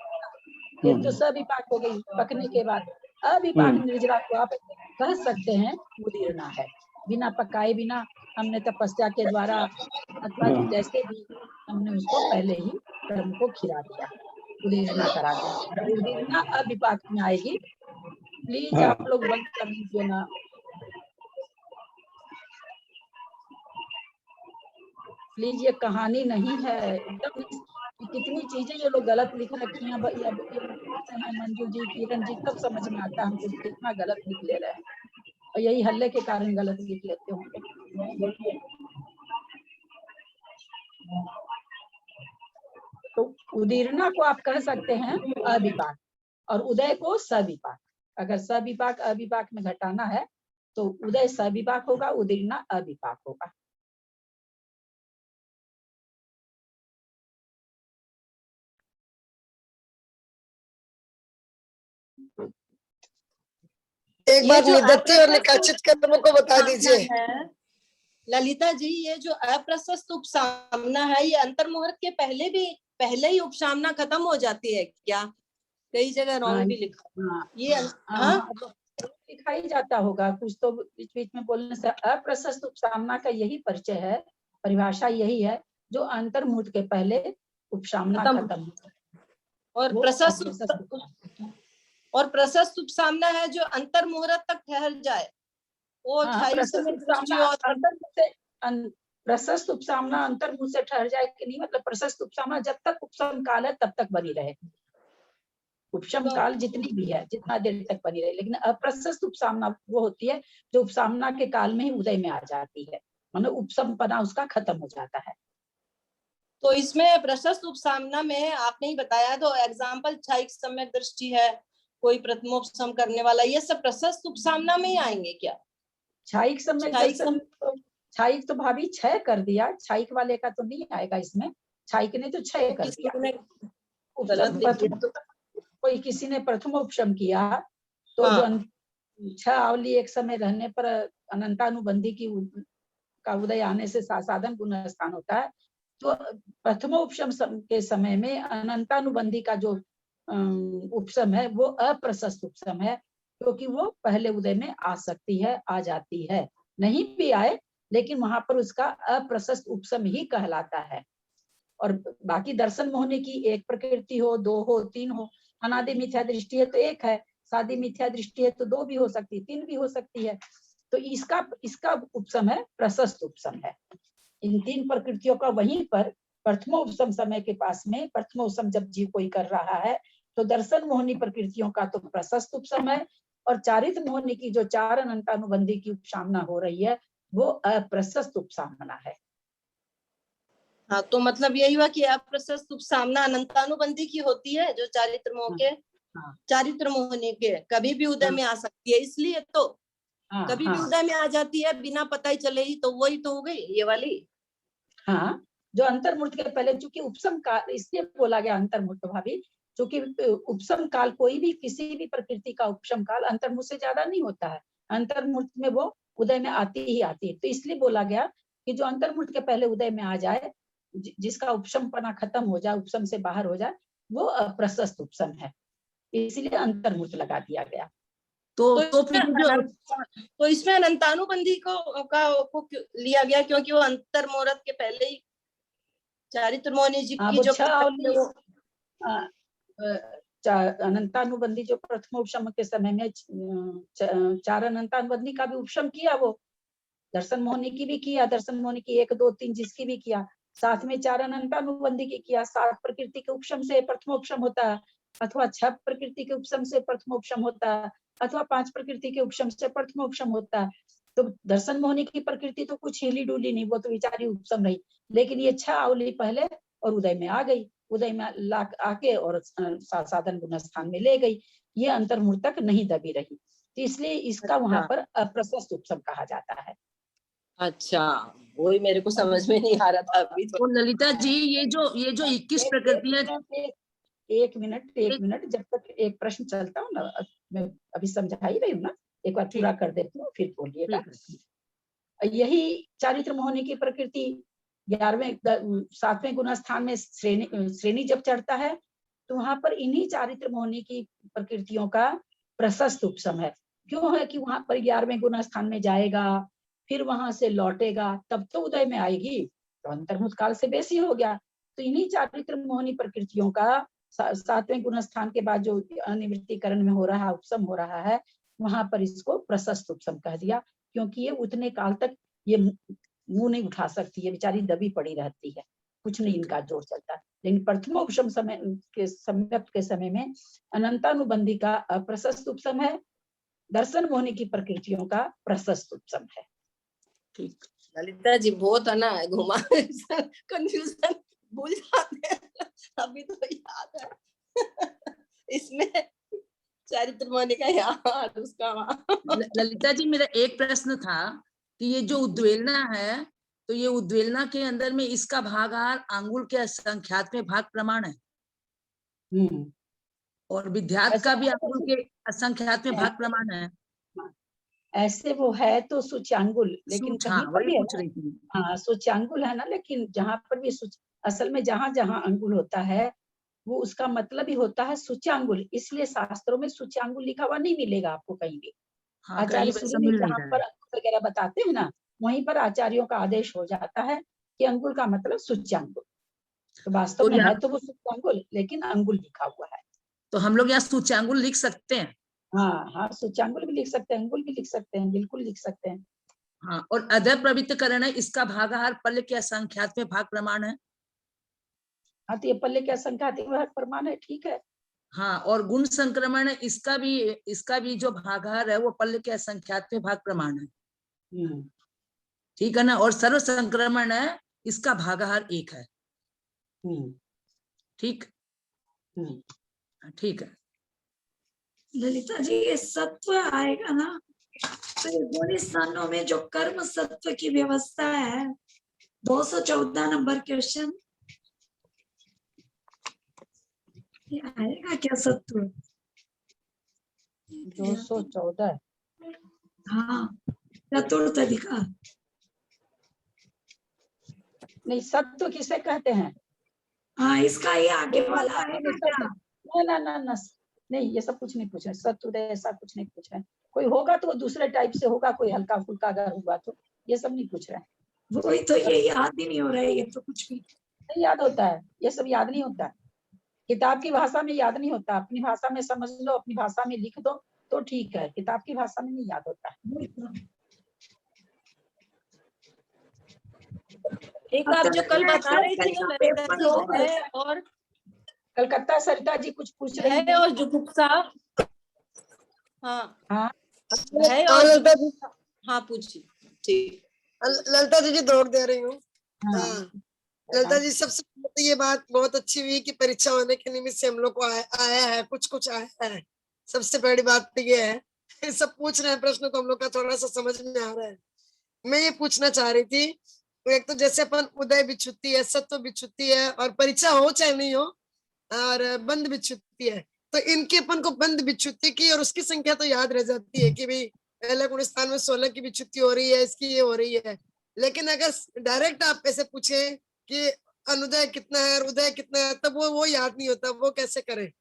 ये तो सविपाक हो गई पकने के बाद, अविपाक निर्जरा को आप कह सकते हैं उदीर्णा है। बिना पकाए, बिना हमने तपस्या के द्वारा अथवा जैसे भी हमने उसको पहले ही कर्म को खिला दिया, उदीर्णा करा दिया। उदीर्णा अविपाक में आएगी। प्लीज आप लोग बंद कर लीजिए ना। प्लीज, ये कहानी नहीं है एकदम। कितनी चीजें ये लोग गलत लिख रखी हैं। मंजू जी, किरण जी, सब समझ में आता है हमको कितना गलत लिख ले रहे हैं, और यही हल्ले के कारण गलत लिख लेते होंगे। तो उदीर्णा को आप कह सकते हैं अविपाक, और उदय को सविपाक। अगर सविपाक अविपाक में घटाना है तो उदय सविपाक होगा, उदीर्णा अविपाक होगा। एक बार निदत्ति और निकाचित कर्म को बता दीजिए। ललिता जी, ये जो अप्रशस्त उपसामना है, ये अंतर्मुहूर्त के पहले ही उपसामना खत्म हो जाती है क्या? कई जगह रॉन्ग भी लिखा ये लिखा ही जाता होगा कुछ तो बीच बीच में बोलने से। अप्रशस्त उपसामना का यही परिचय है, परिभाषा यही है, जो अंतर्मुहूर्त के पहले उपसामना खत्म हो। और प्रशस्त उपसामना है जो अंतर्मुहूर्त तक ठहर जाए, वो प्रशस्त उपसामना अंतर्मुहूर्त से ठहर जाए कि नहीं, मतलब प्रशस्त उपसामना जब तक उपसम काल है तब तक बनी रहे। उपशम काल जितनी भी है, जितना देर तक बनी रहे। लेकिन अप्रशस्त उपसामना वो होती है जो उपसामना के काल में ही उदय में आ जाती है, मतलब उपसमपना उसका खत्म हो जाता है। तो इसमें प्रशस्त उपसामना में आपने ही बताया, तो एग्जाम्पल क्षायिक सम्यक दृष्टि है, कोई प्रथमोपसम करने वाला, ये सब प्रशस्त उपसामना में ही आएंगे क्या? क्षायिक सम्यक दर्शन, क्षायिक तो भाभी क्षय कर दिया, क्षायिक वाले का तो नहीं आएगा इसमें। क्षायिक ने तो क्षय कर दिया। कोई किसी ने प्रथम उपशम किया तो जो छह आवली एक समय रहने पर अनंतानुबंधी की का उदय आने से साधन गुण स्थान होता है। तो प्रथम उपशम के समय में अनंतानुबंधी का जो उपशम है वो अप्रशस्त उपशम है, क्योंकि वो पहले उदय में आ सकती है, आ जाती है। नहीं भी आए लेकिन वहां पर उसका अप्रशस्त उपशम ही कहलाता है। और बाकी दर्शन मोहनी की एक प्रकृति हो, दो हो, तीन हो। अनादि मिथ्या दृष्टि है तो एक है, सादी मिथ्या दृष्टि है तो दो भी हो सकती है, तीन भी हो सकती है। तो इसका उपशम है प्रशस्त उपशम है। इन तीन प्रकृतियों का वहीं पर प्रथमोपशम समय के पास में, प्रथमोपशम जब जीव कोई कर रहा है तो दर्शन मोहनी प्रकृतियों का तो प्रशस्त उपशम है, और चारित्र मोहनी की जो चार अनंतानुबंधी की उपसामना हो रही है वो अप्रशस्त उपसामना है। हाँ, तो मतलब यही हुआ कि अप्रशस्त उपसामना अनंतानुबंधी की होती है, जो चारित्र मोह के चारित्र मोहनी के कभी भी उदय में आ सकती है, इसलिए तो कभी भी उदय में आ जाती है बिना पता ही चले ही, तो वही तो हो गई ये वाली। हाँ, जो अंतर्मुहूर्त के पहले, चूंकि उपशम काल इसलिए बोला गया अंतर्मुहूर्त भाभी, क्योंकि उपशम काल कोई भी किसी भी प्रकृति का उपशम काल अंतर्मुहूर्त से ज्यादा नहीं होता है। अंतर्मुहूर्त में वो उदय में आती ही आती है। तो इसलिए बोला गया कि जो अंतर्मुहूर्त के पहले उदय में आ जाए, जिसका उपशमपना खत्म हो जाए, उपशम से बाहर हो जाए, वो अप्रशस्त उपशम है, इसलिए अंतर्मुहूर्त लगा दिया गया। तो इसमें अनंतानुबंधी को लिया गया क्योंकि वो अंतर्मुहूर्त के पहले ही चारित्र मोहनी जी की जो अनंतानुबंधी जो प्रथमोपशम के समय में चार अनंतानुबंधी का भी उपशम किया, वो दर्शन मोहनी की भी किया, दर्शन मोहनी की 1, 2, 3 जिसकी भी किया, साथ में चार अनंतानुबंधी की किया। 7 प्रकृति के उपशम से प्रथमोपशम होता है, अथवा 6 प्रकृति के उपशम से प्रथमोपशम होता है, अथवा 5 प्रकृति के उपशम से प्रथमोपशम होता है। तो दर्शन मोहनी की प्रकृति तो कुछ हिली डुली नहीं, वो तो विचारी उपशम रही, लेकिन ये 6 आवली पहले और उदय में आ गई, उदय में आके और साधन गुण स्थान में ले गई, ये अंतर्मुहूर्त तक नहीं दबी रही, तो इसलिए इसका वहां पर अप्रशस्त उपशम कहा जाता है। अच्छा, वही मेरे को समझ में नहीं आ रहा था अभी तो। ललिता जी, ये जो 21 प्रकृतियां, एक मिनट जब तक एक प्रश्न चलता हूँ ना, मैं अभी समझा ही रही हूँ ना, एक बार पूरा कर देती हूँ फिर बोलिएगा। यही चारित्र मोहनी की प्रकृति 11वें 7वें गुण स्थान में श्रेणी जब चढ़ता है, तो वहां पर इन्हीं चारित्र मोहनी की प्रकृतियों का प्रशस्त उपशम है। क्यों है कि वहां पर 11वें गुण स्थान में जाएगा, फिर वहां से लौटेगा, तब तो उदय में आएगी, तो अंतर्मुख काल से बेसी हो गया। तो इन्हीं चारित्र मोहनी प्रकृतियों का 7वें गुण स्थान के बाद जो अनिवृत्तिकरण में हो रहा है, उपशम हो रहा है, वहां पर इसको प्रशस्त उपशम कह दिया, क्योंकि ये उतने काल तक ये मुंह नहीं उठा सकती है, बेचारी दबी पड़ी रहती है, कुछ नहीं इनका जोर चलता। लेकिन प्रथमोपशम समय के सम्यक्त के समय में अनंतानुबंधी का अप्रशस्त उपशम है, दर्शन मोहनी की प्रकृतियों का प्रशस्त उपशम है। ठीक। ललिता जी बहुत है ना घुमा कंफ्यूजन, भूल जाते हैं, अभी तो याद है इसमें चरित्र मोहनी का यहाँ उसका वहाँ। ललिता जी मेरा एक प्रश्न था कि ये जो उद्वेलना है, तो ये उद्वेलना के अंदर में इसका भागाहार अंगुल के असंख्यात भाग प्रमाण है, और विध्यात का भी अंगुल के असंख्यात भाग प्रमाण है। ऐसे वो है तो सूच्यांगुल, लेकिन कहीं पर भी पूछ रही थी। हाँ सूच्यांगुल है ना, लेकिन जहाँ पर भी असल में जहाँ जहाँ अंगुल होता है वो उसका मतलब ही होता है सूच्यांगुल, इसलिए शास्त्रों में सूच्यांगुल लिखा हुआ नहीं मिलेगा आपको कहीं भी। हाँ, आचार्य कहीं सूर्य जहाँ पर अंगुल वगैरह बताते हैं ना, वहीं पर आचार्यों का आदेश हो जाता है कि अंगुल का मतलब सूच्यांगुल, तो वास्तव में है तो वो सूच्यांगुल, लेकिन अंगुल लिखा हुआ है। तो हम लोग यहाँ सूच्यांगुल लिख सकते हैं? हाँ हाँ, सूच्यांगुल भी लिख सकते हैं, अंगुल भी लिख सकते हैं, बिल्कुल लिख सकते हैं। हाँ, और अदर प्रवृत्तिकरण है, इसका भागाहार पल्ले के असंख्यात भाग प्रमाण है। हाँ, तो ये पल्ले के असंख्यात भाग प्रमाण है, ठीक है। हाँ, और गुण संक्रमण है, इसका भी जो भागाहार है वो पल्ले के असंख्यात भाग प्रमाण है। ठीक है ना, और सर्व संक्रमण है, इसका भागाहार 1 है। ठीक ठीक है। ललिता जी ये सत्व आएगा ना, तो ये गुण स्थानों में जो कर्म सत्व की व्यवस्था है, 214 नंबर क्वेश्चन, ये आएगा क्या सत्व? 214 हाँ, चतुर्थ अधिकार। नहीं, सत्व किसे कहते हैं? हाँ, इसका ये आगे वाला आएगा क्या? ना ना ना, नहीं ये सब कुछ नहीं पूछ रहे, सत्व ऐसा कुछ नहीं पूछ रहे। कोई होगा तो दूसरे टाइप से होगा, कोई हल्का फुल्का अगर हुआ तो, ये सब नहीं पूछ रहे। वही तो, ये याद ही नहीं हो रहा है, ये तो कुछ भी नहीं याद होता है, ये सब याद नहीं होता है, किताब की भाषा में याद नहीं होता, अपनी भाषा में समझ लो, अपनी भाषा में लिख दो तो ठीक है, किताब की भाषा में नहीं याद होता है। एक आप जो कल बता रही थी ना ललिता जी, है और कलकत्ता सरिता जी कुछ पूछ रहे हैं, और जुगुप्सा, हाँ हाँ है, और हाँ पूछिए। ठीक, ललिता जी दौड़ दे रही हूँ। ललिता जी, सबसे पहले ये बात बहुत अच्छी हुई कि परीक्षा होने के निमित्त से हम लोग को आया है, कुछ आया है। सबसे बड़ी बात तो ये है, सब पूछ रहे हैं प्रश्न तो हम लोग का थोड़ा सा समझ में आ रहा है। मैं ये पूछना चाह रही थी, तो एक तो जैसे अपन उदय विच्छुत्ति है, सत्व विच्छुत्ति है, और परीक्षा हो चाहे नहीं हो, और बंद विच्छुत्ति है, तो इनके अपन को बंद विच्छुत्ति की और उसकी संख्या तो याद रह जाती है कि भाई पहले गुण स्थान में 16 की विच्छुत्ति हो रही है, इसकी ये हो रही है। लेकिन अगर डायरेक्ट आप ऐसे पूछे कि अनुदय कितना है और उदय कितना है, तब वो याद नहीं होता, वो कैसे करें?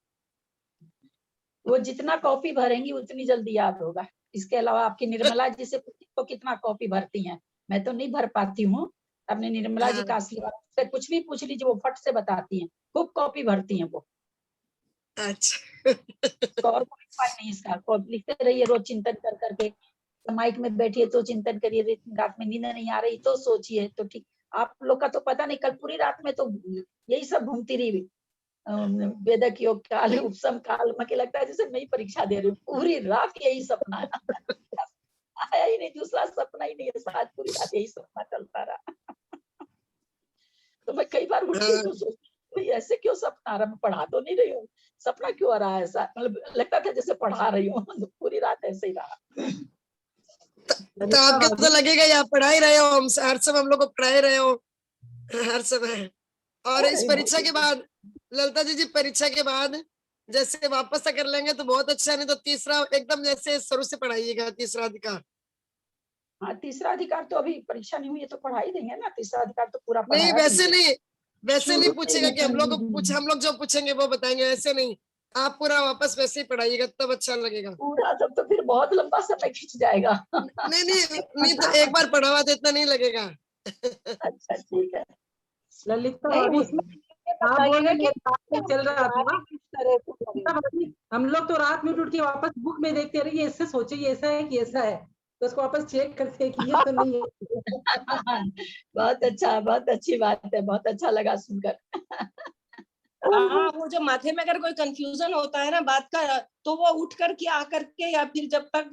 वो जितना कॉपी भरेंगी उतनी जल्दी याद होगा। इसके अलावा आपकी निर्मला जी से तो कितना कॉपी भरती हैं, मैं तो नहीं भर पाती हूँ। अपने निर्मला जी कासलीवाल से कुछ भी पूछ लीजिए, वो फट से बताती हैं, खूब कॉपी भरती हैं वो। अच्छा और कोई उपाय नहीं इसका, लिखते रहिए रोज चिंतन कर करके, माइक में बैठिए तो चिंतन करिए, रात में नींद नहीं आ रही तो सोचिए, तो ठीक। आप लोग का तो पता नहीं, कल पूरी रात में तो यही सब घूमती रही, वेदक योग काल, उपशम काल, मुझे लगता है जैसे मैं परीक्षा दे रही हूँ, पूरी रात यही सपना आया ही नहीं, दूसरा सपना ही नहीं है, शायद पूरी रात यही सपना चलता रहा। तो मैं कई बार उठती तो सोचती ऐसे क्यों सपना आ रहा, मैं पढ़ा तो नहीं रही हूँ, सपना क्यों आ रहा है ऐसा, मतलब लगता था जैसे पढ़ा रही हूँ, पूरी रात ऐसे ही रहा। तो आपको तो लगेगा या पढ़ा ही रहे हो, हम हर समय हम लोग को पढ़ा ही रहे हो हर समय। और इस परीक्षा के बाद ललिता जी परीक्षा के बाद जैसे वापस अगर लेंगे तो बहुत अच्छा, नहीं तो तीसरा एकदम जैसे शुरू से पढ़ाइएगा, तीसरा अधिकार। हाँ, तीसरा अधिकार तो अभी परीक्षा नहीं हुई है तो पढ़ा ही देंगे ना, तीसरा अधिकार तो पूरा नहीं, वैसे नहीं पूछेगा कि हम लोग जो पूछेंगे वो बताएंगे, ऐसे नहीं। आप पूरा वापस वैसे ही पढ़ाइएगा तब अच्छा लगेगा। पूरा तब तो फिर बहुत लंबा समय खिंच जाएगा। नहीं तो एक बार पढ़ा हुआ तो इतना नहीं लगेगा। अच्छा ठीक है। ललिता नहीं भाभी, उसमें ये आप बोल बताइएगा रही कि हैं रात में चल रहा था। किस तरह से ललिता भाभी, हम लोग तो रात में उठ के वापस बुक में देखते रहिए, इससे सोचे ये ऐसा है कि ऐसा है, तो उसको वापस चेक करते हैं कि ये तो नहीं है। बहुत अच्छा, बहुत अच्छी बात है, बहुत अच्छा लगा सुनकर। हाँ, वो जो माथे में अगर कोई कंफ्यूजन होता है ना बात का, तो वो उठ करके आकर के, या फिर जब तक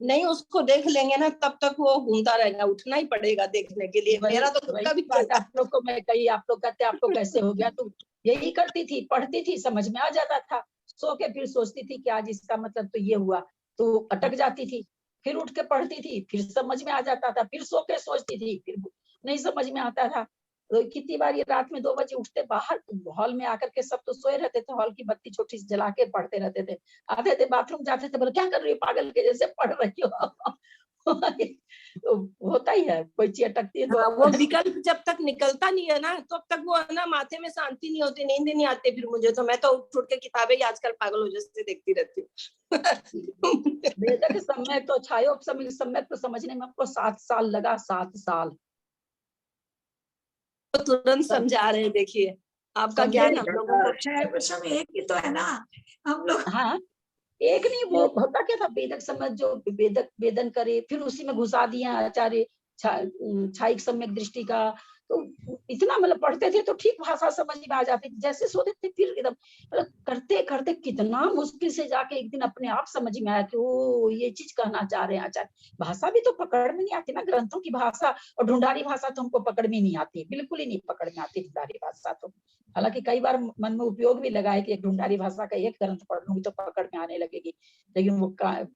नहीं उसको देख लेंगे ना तब तक वो घूमता रहेगा, उठना ही पड़ेगा देखने के लिए। मेरा तो खुद का भी बात आप लोग को मैं कही, आप लोग कहते आपको कैसे हो गया, तो यही करती थी, पढ़ती थी, समझ में आ जाता था, सो के फिर सोचती थी कि आज इसका मतलब तो ये हुआ, तो अटक जाती थी, फिर उठ के पढ़ती थी, फिर समझ में आ जाता था, फिर सो के सोचती थी, फिर नहीं समझ में आता था। तो कितनी बार ये रात में 2 बजे उठते, बाहर हॉल में आकर के सब तो सोए रहते थे, हॉल की बत्ती छोटी सी जला के पढ़ते रहते थे, आते थे बाथरूम जाते थे, बोले क्या कर रही हो, पागल के जैसे पढ़ रही हो। तो होता ही है, कोई चीज अटकती है तो वो विकल्प जब तक निकलता नहीं है ना तब तक वो है ना माथे में शांति नहीं होती, नींद नहीं आती फिर मुझे तो। मैं तो उठ के किताबें ही आजकल पागल हो जैसे देखती रहती हूँ। वेदक सम्यक तो छायोपसमिक सम्यक तो समझने में हमको 7 साल लगा, 7 साल। तो तुरंत समझा रहे हैं, देखिए आपका ज्ञान हम लोगों को। छायोपम एक ही तो है ना हम लोग। हाँ, एक नहीं, वो होता क्या था, वेदक सम्यक जो वेदक वेदन करे, फिर उसी में घुसा दिया आचार्य छाइक सम्यक दृष्टि का, तो इतना मतलब पढ़ते थे तो ठीक भाषा समझ में आ जाती थी, जैसे सोते थे फिर एकदम मतलब करते करते कितना मुश्किल से जाके एक दिन अपने आप समझ में आया कि वो ये चीज कहना चाह रहे हैं आचार्य। भाषा भी तो पकड़ में नहीं आती ना, ग्रंथों की भाषा और ढूंढारी भाषा तो हमको पकड़ में नहीं आती, बिल्कुल ही नहीं पकड़ में आती ढूंढारी भाषा तो। हालांकि कई बार मन में उपयोग भी लगा है कि एक ढूंढारी भाषा का एक ग्रंथ पढ़ लूंगी तो पकड़ में आने लगेगी, लेकिन वो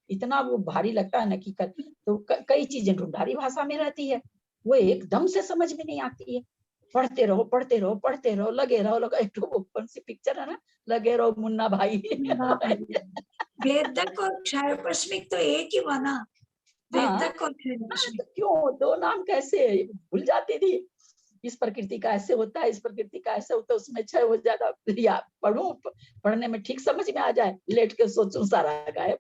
इतना वो भारी लगता है ना कि तो कई चीजें ढूंढारी भाषा में रहती है, वो एकदम से समझ में नहीं आती है। पढ़ते रहो पढ़ते रहो पढ़ते रहो, लगे रहो, एक कौन सी पिक्चर है ना, लगे रहो मुन्ना भाई। वेदक और क्षायोपस्मिक तो एक ही बना, वेदक और तो क्यों 2 नाम कैसे, भूल जाती थी, इस प्रकृति का ऐसे होता है, इस प्रकृति का ऐसे होता है, उसमें क्षय हो जाता, या पढ़ूं, पढ़ने में ठीक समझ में आ जाए, लेट के सोचूं सारा गायब।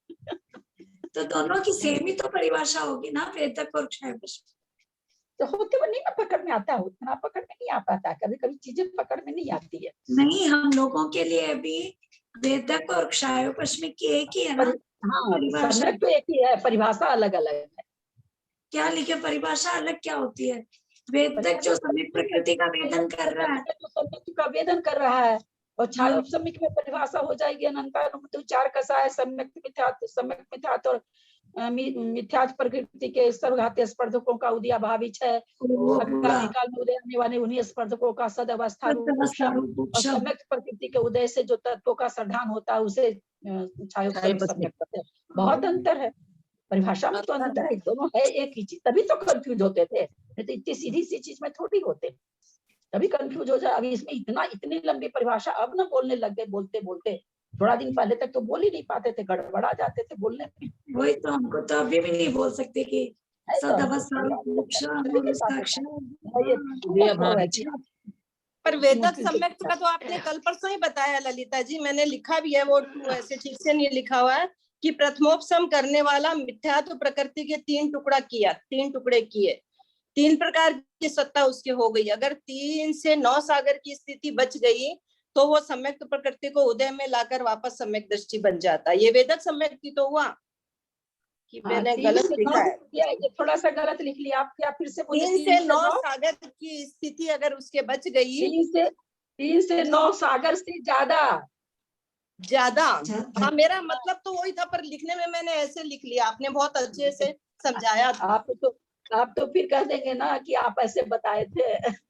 तो दोनों की सेम ही तो परिभाषा होगी ना, वेदक और क्षायोपस्मिक। तो होते वो नहीं ना पकड़ में आता, उतना पकड़ में नहीं आ पाता, कभी कभी चीजें पकड़ में नहीं आती है। नहीं, हम लोगों के लिए अभी वेदक और क्षायोपस्मिक की एक ही है ना। हाँ, सम्यक तो एक ही है, परिभाषा अलग अलग है। क्या लिखे, परिभाषा अलग क्या होती है? वेदक जो सम्यक प्रकृति का वेदन कर रहा है, तो सम्यक का वेदन कर रहा है, और छायोपसमिक में परिभाषा हो जाएगी अनंतानुमति चार कसा है, सम्यक मिथ्यात्व और मिथ्यात्व प्रकृति के सर्वघाती स्पर्धकों का उदयाभावी है, आगामी काल में उदय होने वाले उन्हीं स्पर्धकों का सद अवस्था रूप, और सम्यक प्रकृति के उदय से जो तत्वों का संधान होता है उसे छायोपसमिक सम्यक कहते हैं। बहुत अंतर है, परिभाषा में तो अंतर है, दोनों है एक ही चीज, तभी तो कंफ्यूज होते थे, नहीं तो इतनी सीधी सी चीज में थोड़ी होते, तभी कंफ्यूज हो जाए। अभी इसमें इतनी लंबी परिभाषा, अब ना बोलने लग गए, बोलते बोलते, थोड़ा दिन पहले तक तो बोल ही नहीं पाते थे, गड़बड़ा जाते थे बोलने में। वही तो, हमको तो अभी भी नहीं बोल सकते कि पर वेदक सम्यक का तो आपने कल परसों ही बताया ललिता जी, मैंने लिखा भी है, वो ऐसे ठीक से नहीं लिखा हुआ है कि प्रथमोपसम करने वाला मिथ्यात्व प्रकृति के 3 टुकड़े किए, 3 प्रकार की सत्ता उसकी हो गई। अगर 3 से 9 सागर की स्थिति बच गई तो वो सम्यक प्रकृति को उदय में लाकर वापस सम्यक दृष्टि बन जाता है। ये वेदक सम्यक की तो हुआ कि मैंने गलत लिखा है, ये थोड़ा सा गलत लिख लिया आप, क्या फिर से 3 से 9 सागर की स्थिति अगर उसके बच गई, 3 से 9 सागर से ज्यादा। हाँ, मेरा मतलब तो वही था, पर लिखने में मैंने ऐसे लिख लिया, आपने बहुत अच्छे से समझाया था। आप तो फिर कह देंगे ना कि आप ऐसे बताए थे।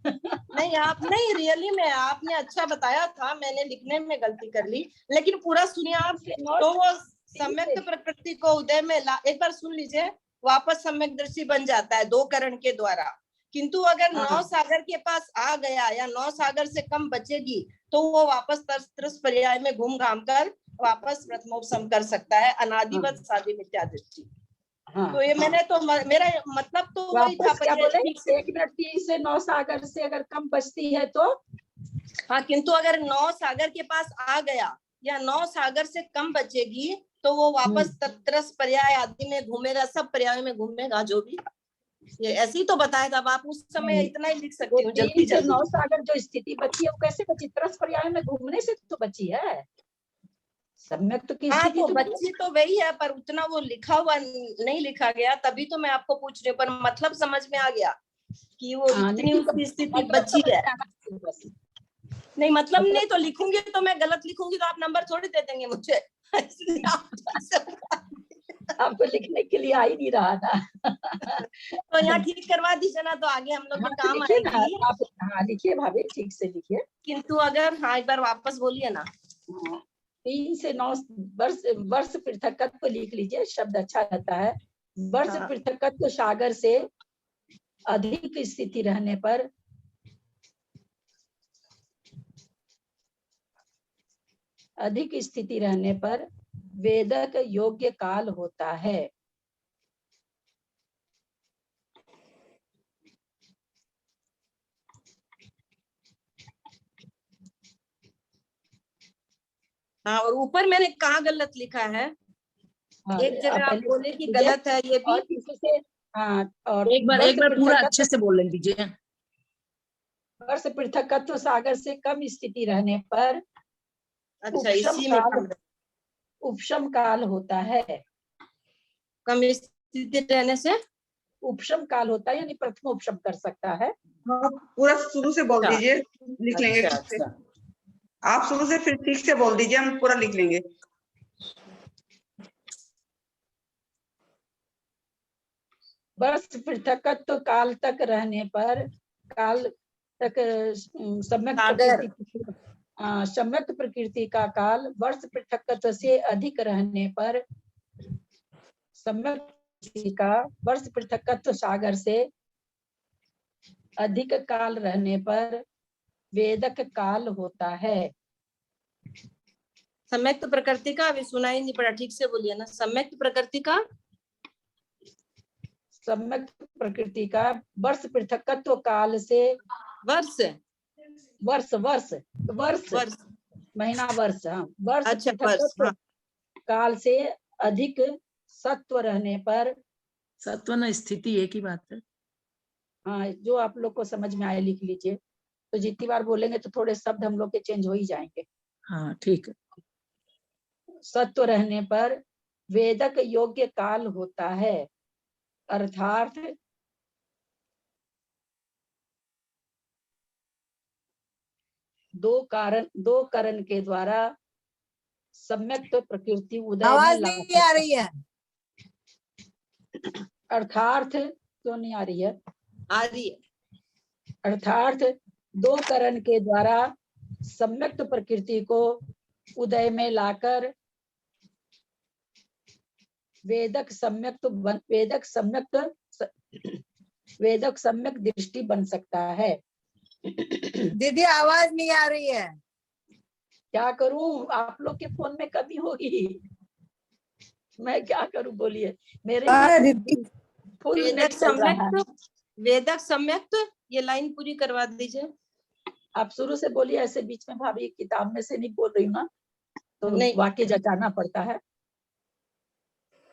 नहीं, आप नहीं, रियली में आपने अच्छा बताया था, मैंने लिखने में गलती कर ली, लेकिन पूरा सुनिए आप। तो वो सम्यक प्रकृति को उदय में एक बार सुन लीजिए, वापस सम्यक दृष्टि बन जाता है 2 करण के द्वारा। किंतु अगर 9 सागर के पास आ गया या 9 सागर से कम बचेगी तो वो वापस तरस पर्याय में घूम घाम कर वापस प्रथमोपसम कर सकता है, अनादिवत साधी मिथ्या दृष्टि। तो ये मैंने तो मेरा मतलब तो वही था। क्या बोले, 1 मिनट, 3 से 9 सागर से अगर कम बचती है तो, हाँ, किंतु अगर 9 सागर के पास आ गया या 9 सागर से कम बचेगी तो वो वापस तत्रस पर्याय आदि में घूमेगा, सब पर्याय में घूमेगा जो भी। ये ऐसे ही तो बताया था, अब आप उस समय इतना ही लिख सकती हूँ जल्दी 3 से 9 जल्दी। सागर जो स्थिति बची है वो कैसे बची? तरस पर्याय में घूमने से तो बची है। सम्यक तो की हाँ स्थिति तो तो बच्ची तो वही है, पर उतना वो लिखा हुआ नहीं लिखा गया, तभी तो मैं आपको पूछ रही हूँ, पर मतलब समझ में आ गया कि वो इतनी उसकी स्थिति बची है। नहीं मतलब नहीं तो लिखूंगी तो मैं गलत लिखूंगी तो आप नंबर थोड़ी दे देंगे मुझे। आपको लिखने के लिए आ ही नहीं रहा था। तो यहाँ ठीक करवा दीजिए ना, तो आगे हम लोग के काम लिखिए ना आएगी। आप। हाँ लिखिए भाभी, ठीक से लिखिए। किंतु अगर हाँ एक बार वापस बोलिए ना। 3 से 9 वर्ष पृथकत्व लिख लीजिए, शब्द अच्छा रहता है। वर्ष पृथकत्व सागर से अधिक स्थिति रहने पर वेदक योग्य काल होता है। हाँ और ऊपर मैंने कहाँ गलत लिखा है? हाँ, एक जगह आप बोले कि लीजिए। गलत है ये भी। और किसी से हाँ, और एक बार पूरा अच्छे से बोलने दीजिए। वर्ष पृथकत्व सागर से कम स्थिति रहने पर अच्छा इसी में उपशम काल होता है। कम स्थिति रहने से उपशम काल होता है, यानी प्रथम उपशम कर सकता है। हाँ, पूरा शुरू से बोल दीजिए, लिख लेंगे अच्छा, ठीक से। आप शुरू से फिर ठीक से बोल दीजिए, हम पूरा लिख लेंगे। वर्ष पृथकत्व काल तक रहने पर सम्यक प्रकृति का काल वर्ष पृथकत्व से अधिक रहने पर सम्यक प्रकृति का वर्ष पृथकत्व सागर से अधिक काल रहने पर वेदक काल होता है। सम्यक प्रकृति का अभी सुनाई नहीं पड़ा, ठीक से बोलिए ना। सम्यक प्रकृति का सम्यक प्रकृति का वर्ष पृथकत्व काल से वर्ष महीना वर्ष हाँ वर्ष अच्छा, पृथकत्व काल से अधिक सत्व रहने पर, सत्व न स्थिति एक ही बात है। हाँ जो आप लोग को समझ में आए लिख लीजिए, तो जितनी बार बोलेंगे तो थोड़े शब्द हम लोग के चेंज हो ही जाएंगे। हाँ ठीक है। सत्व रहने पर वेदक योग्य काल होता है, अर्थात दो करण के द्वारा सम्यक प्रकृति उदय आवाज में नहीं आ रही है। अर्थात क्यों नहीं आ रही है? आ रही है। अर्थात दो करण के द्वारा सम्यक प्रकृति को उदय में लाकर वेदक सम्यक दृष्टि बन सकता है। दीदी आवाज नहीं आ रही है। क्या करूं, आप लोग के फोन में कमी होगी, मैं क्या करूं बोलिए। मेरे फुल नेट चल रहा है। वेदक सम्यक ये लाइन पूरी करवा दीजिए। आप शुरू से बोलिए, ऐसे बीच में भाभी किताब में से नहीं बोल रही हूँ ना, तो नहीं वाक्य जटाना पड़ता है।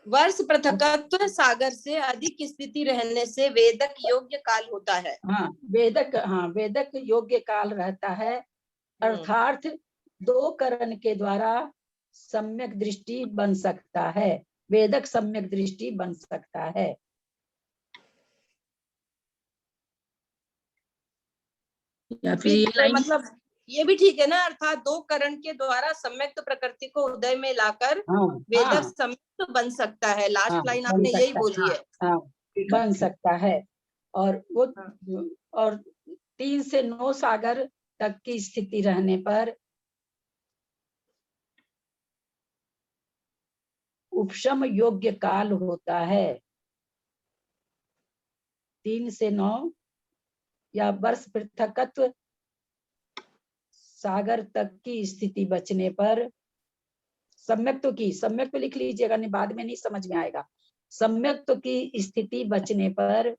वर्ष पृथकत्व सागर से अधिक स्थिति रहने से वेदक योग्य काल होता है। हाँ वेदक योग्य काल रहता है, अर्थात दो करण के द्वारा सम्यक दृष्टि बन सकता है, वेदक सम्यक दृष्टि बन सकता है। या फिर ये मतलब ये भी ठीक है ना, अर्थात दो करण के द्वारा सम्यक प्रकृति को उदय में लाकर वेदक सम्यक बन सकता है। लास्ट लाइन आपने यही बोली है। हाँ बन सकता है। और वो और 3 से 9 सागर तक की स्थिति रहने पर उपशम योग्य काल होता है। 3 से 9 या वर्ष पृथकत्व सागर तक की स्थिति बचने पर सम्यक लिख लीजिएगा, नहीं बाद में नहीं समझ में आएगा। सम्यक की स्थिति बचने पर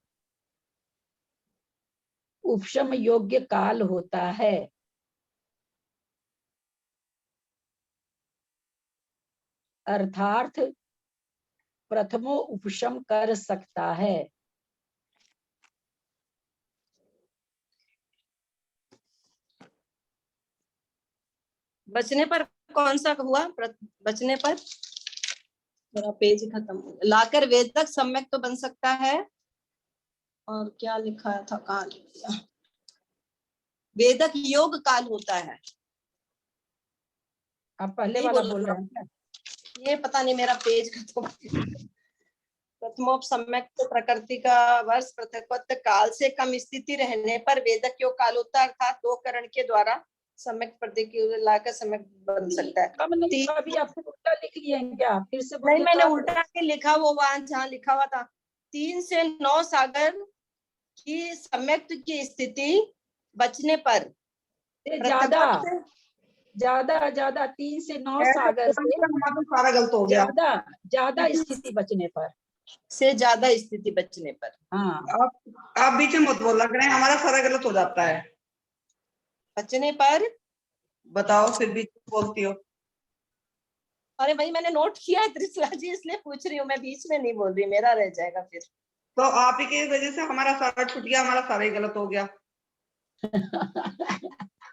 उपशम योग्य काल होता है। अर्थार्थ प्रथमो उपशम कर सकता है। बचने पर कौन सा हुआ? बचने पर मेरा पेज खत्म हो गया। लाकर वेदक सम्यक तो बन सकता है। और क्या लिखा था, कहाँ लिख दिया? वेदक योग काल होता है। आप पहले वाला बोल रहे हैं क्या? ये पता नहीं, मेरा पेज खत्म। प्रथमोपसम्यक तो प्रकृति का वर्ष पृथकत्व काल से कम स्थिति रहने पर वेदक योग काल होता है, अर्थात दो करण के द्वारा सम्यक प्रति लाकर सम्यक बन सकता है। कम नहीं, अभी आपने उल्टा लिख लिए हैं क्या? फिर से नहीं, मैंने उल्टा के लिखा, वो वहां जहाँ लिखा हुआ था 3 से 9 सागर की सम्यक की स्थिति बचने पर ज्यादा 3 से 9 सागर से सारा गलत हो गया। ज्यादा स्थिति बचने पर, से ज्यादा स्थिति बचने पर। हाँ, आप बीच में मत बोला करें, हमारा सारा गलत हो जाता है। बचने पर बताओ, फिर बीच में बोलती हो। अरे भाई, मैंने नोट किया है त्रिशला जी, इसलिए पूछ रही हूँ, मैं बीच में नहीं बोल रही, मेरा रह जाएगा फिर। तो आप ही की वजह से हमारा सारा छूट गया, हमारा सारा ही गलत हो गया।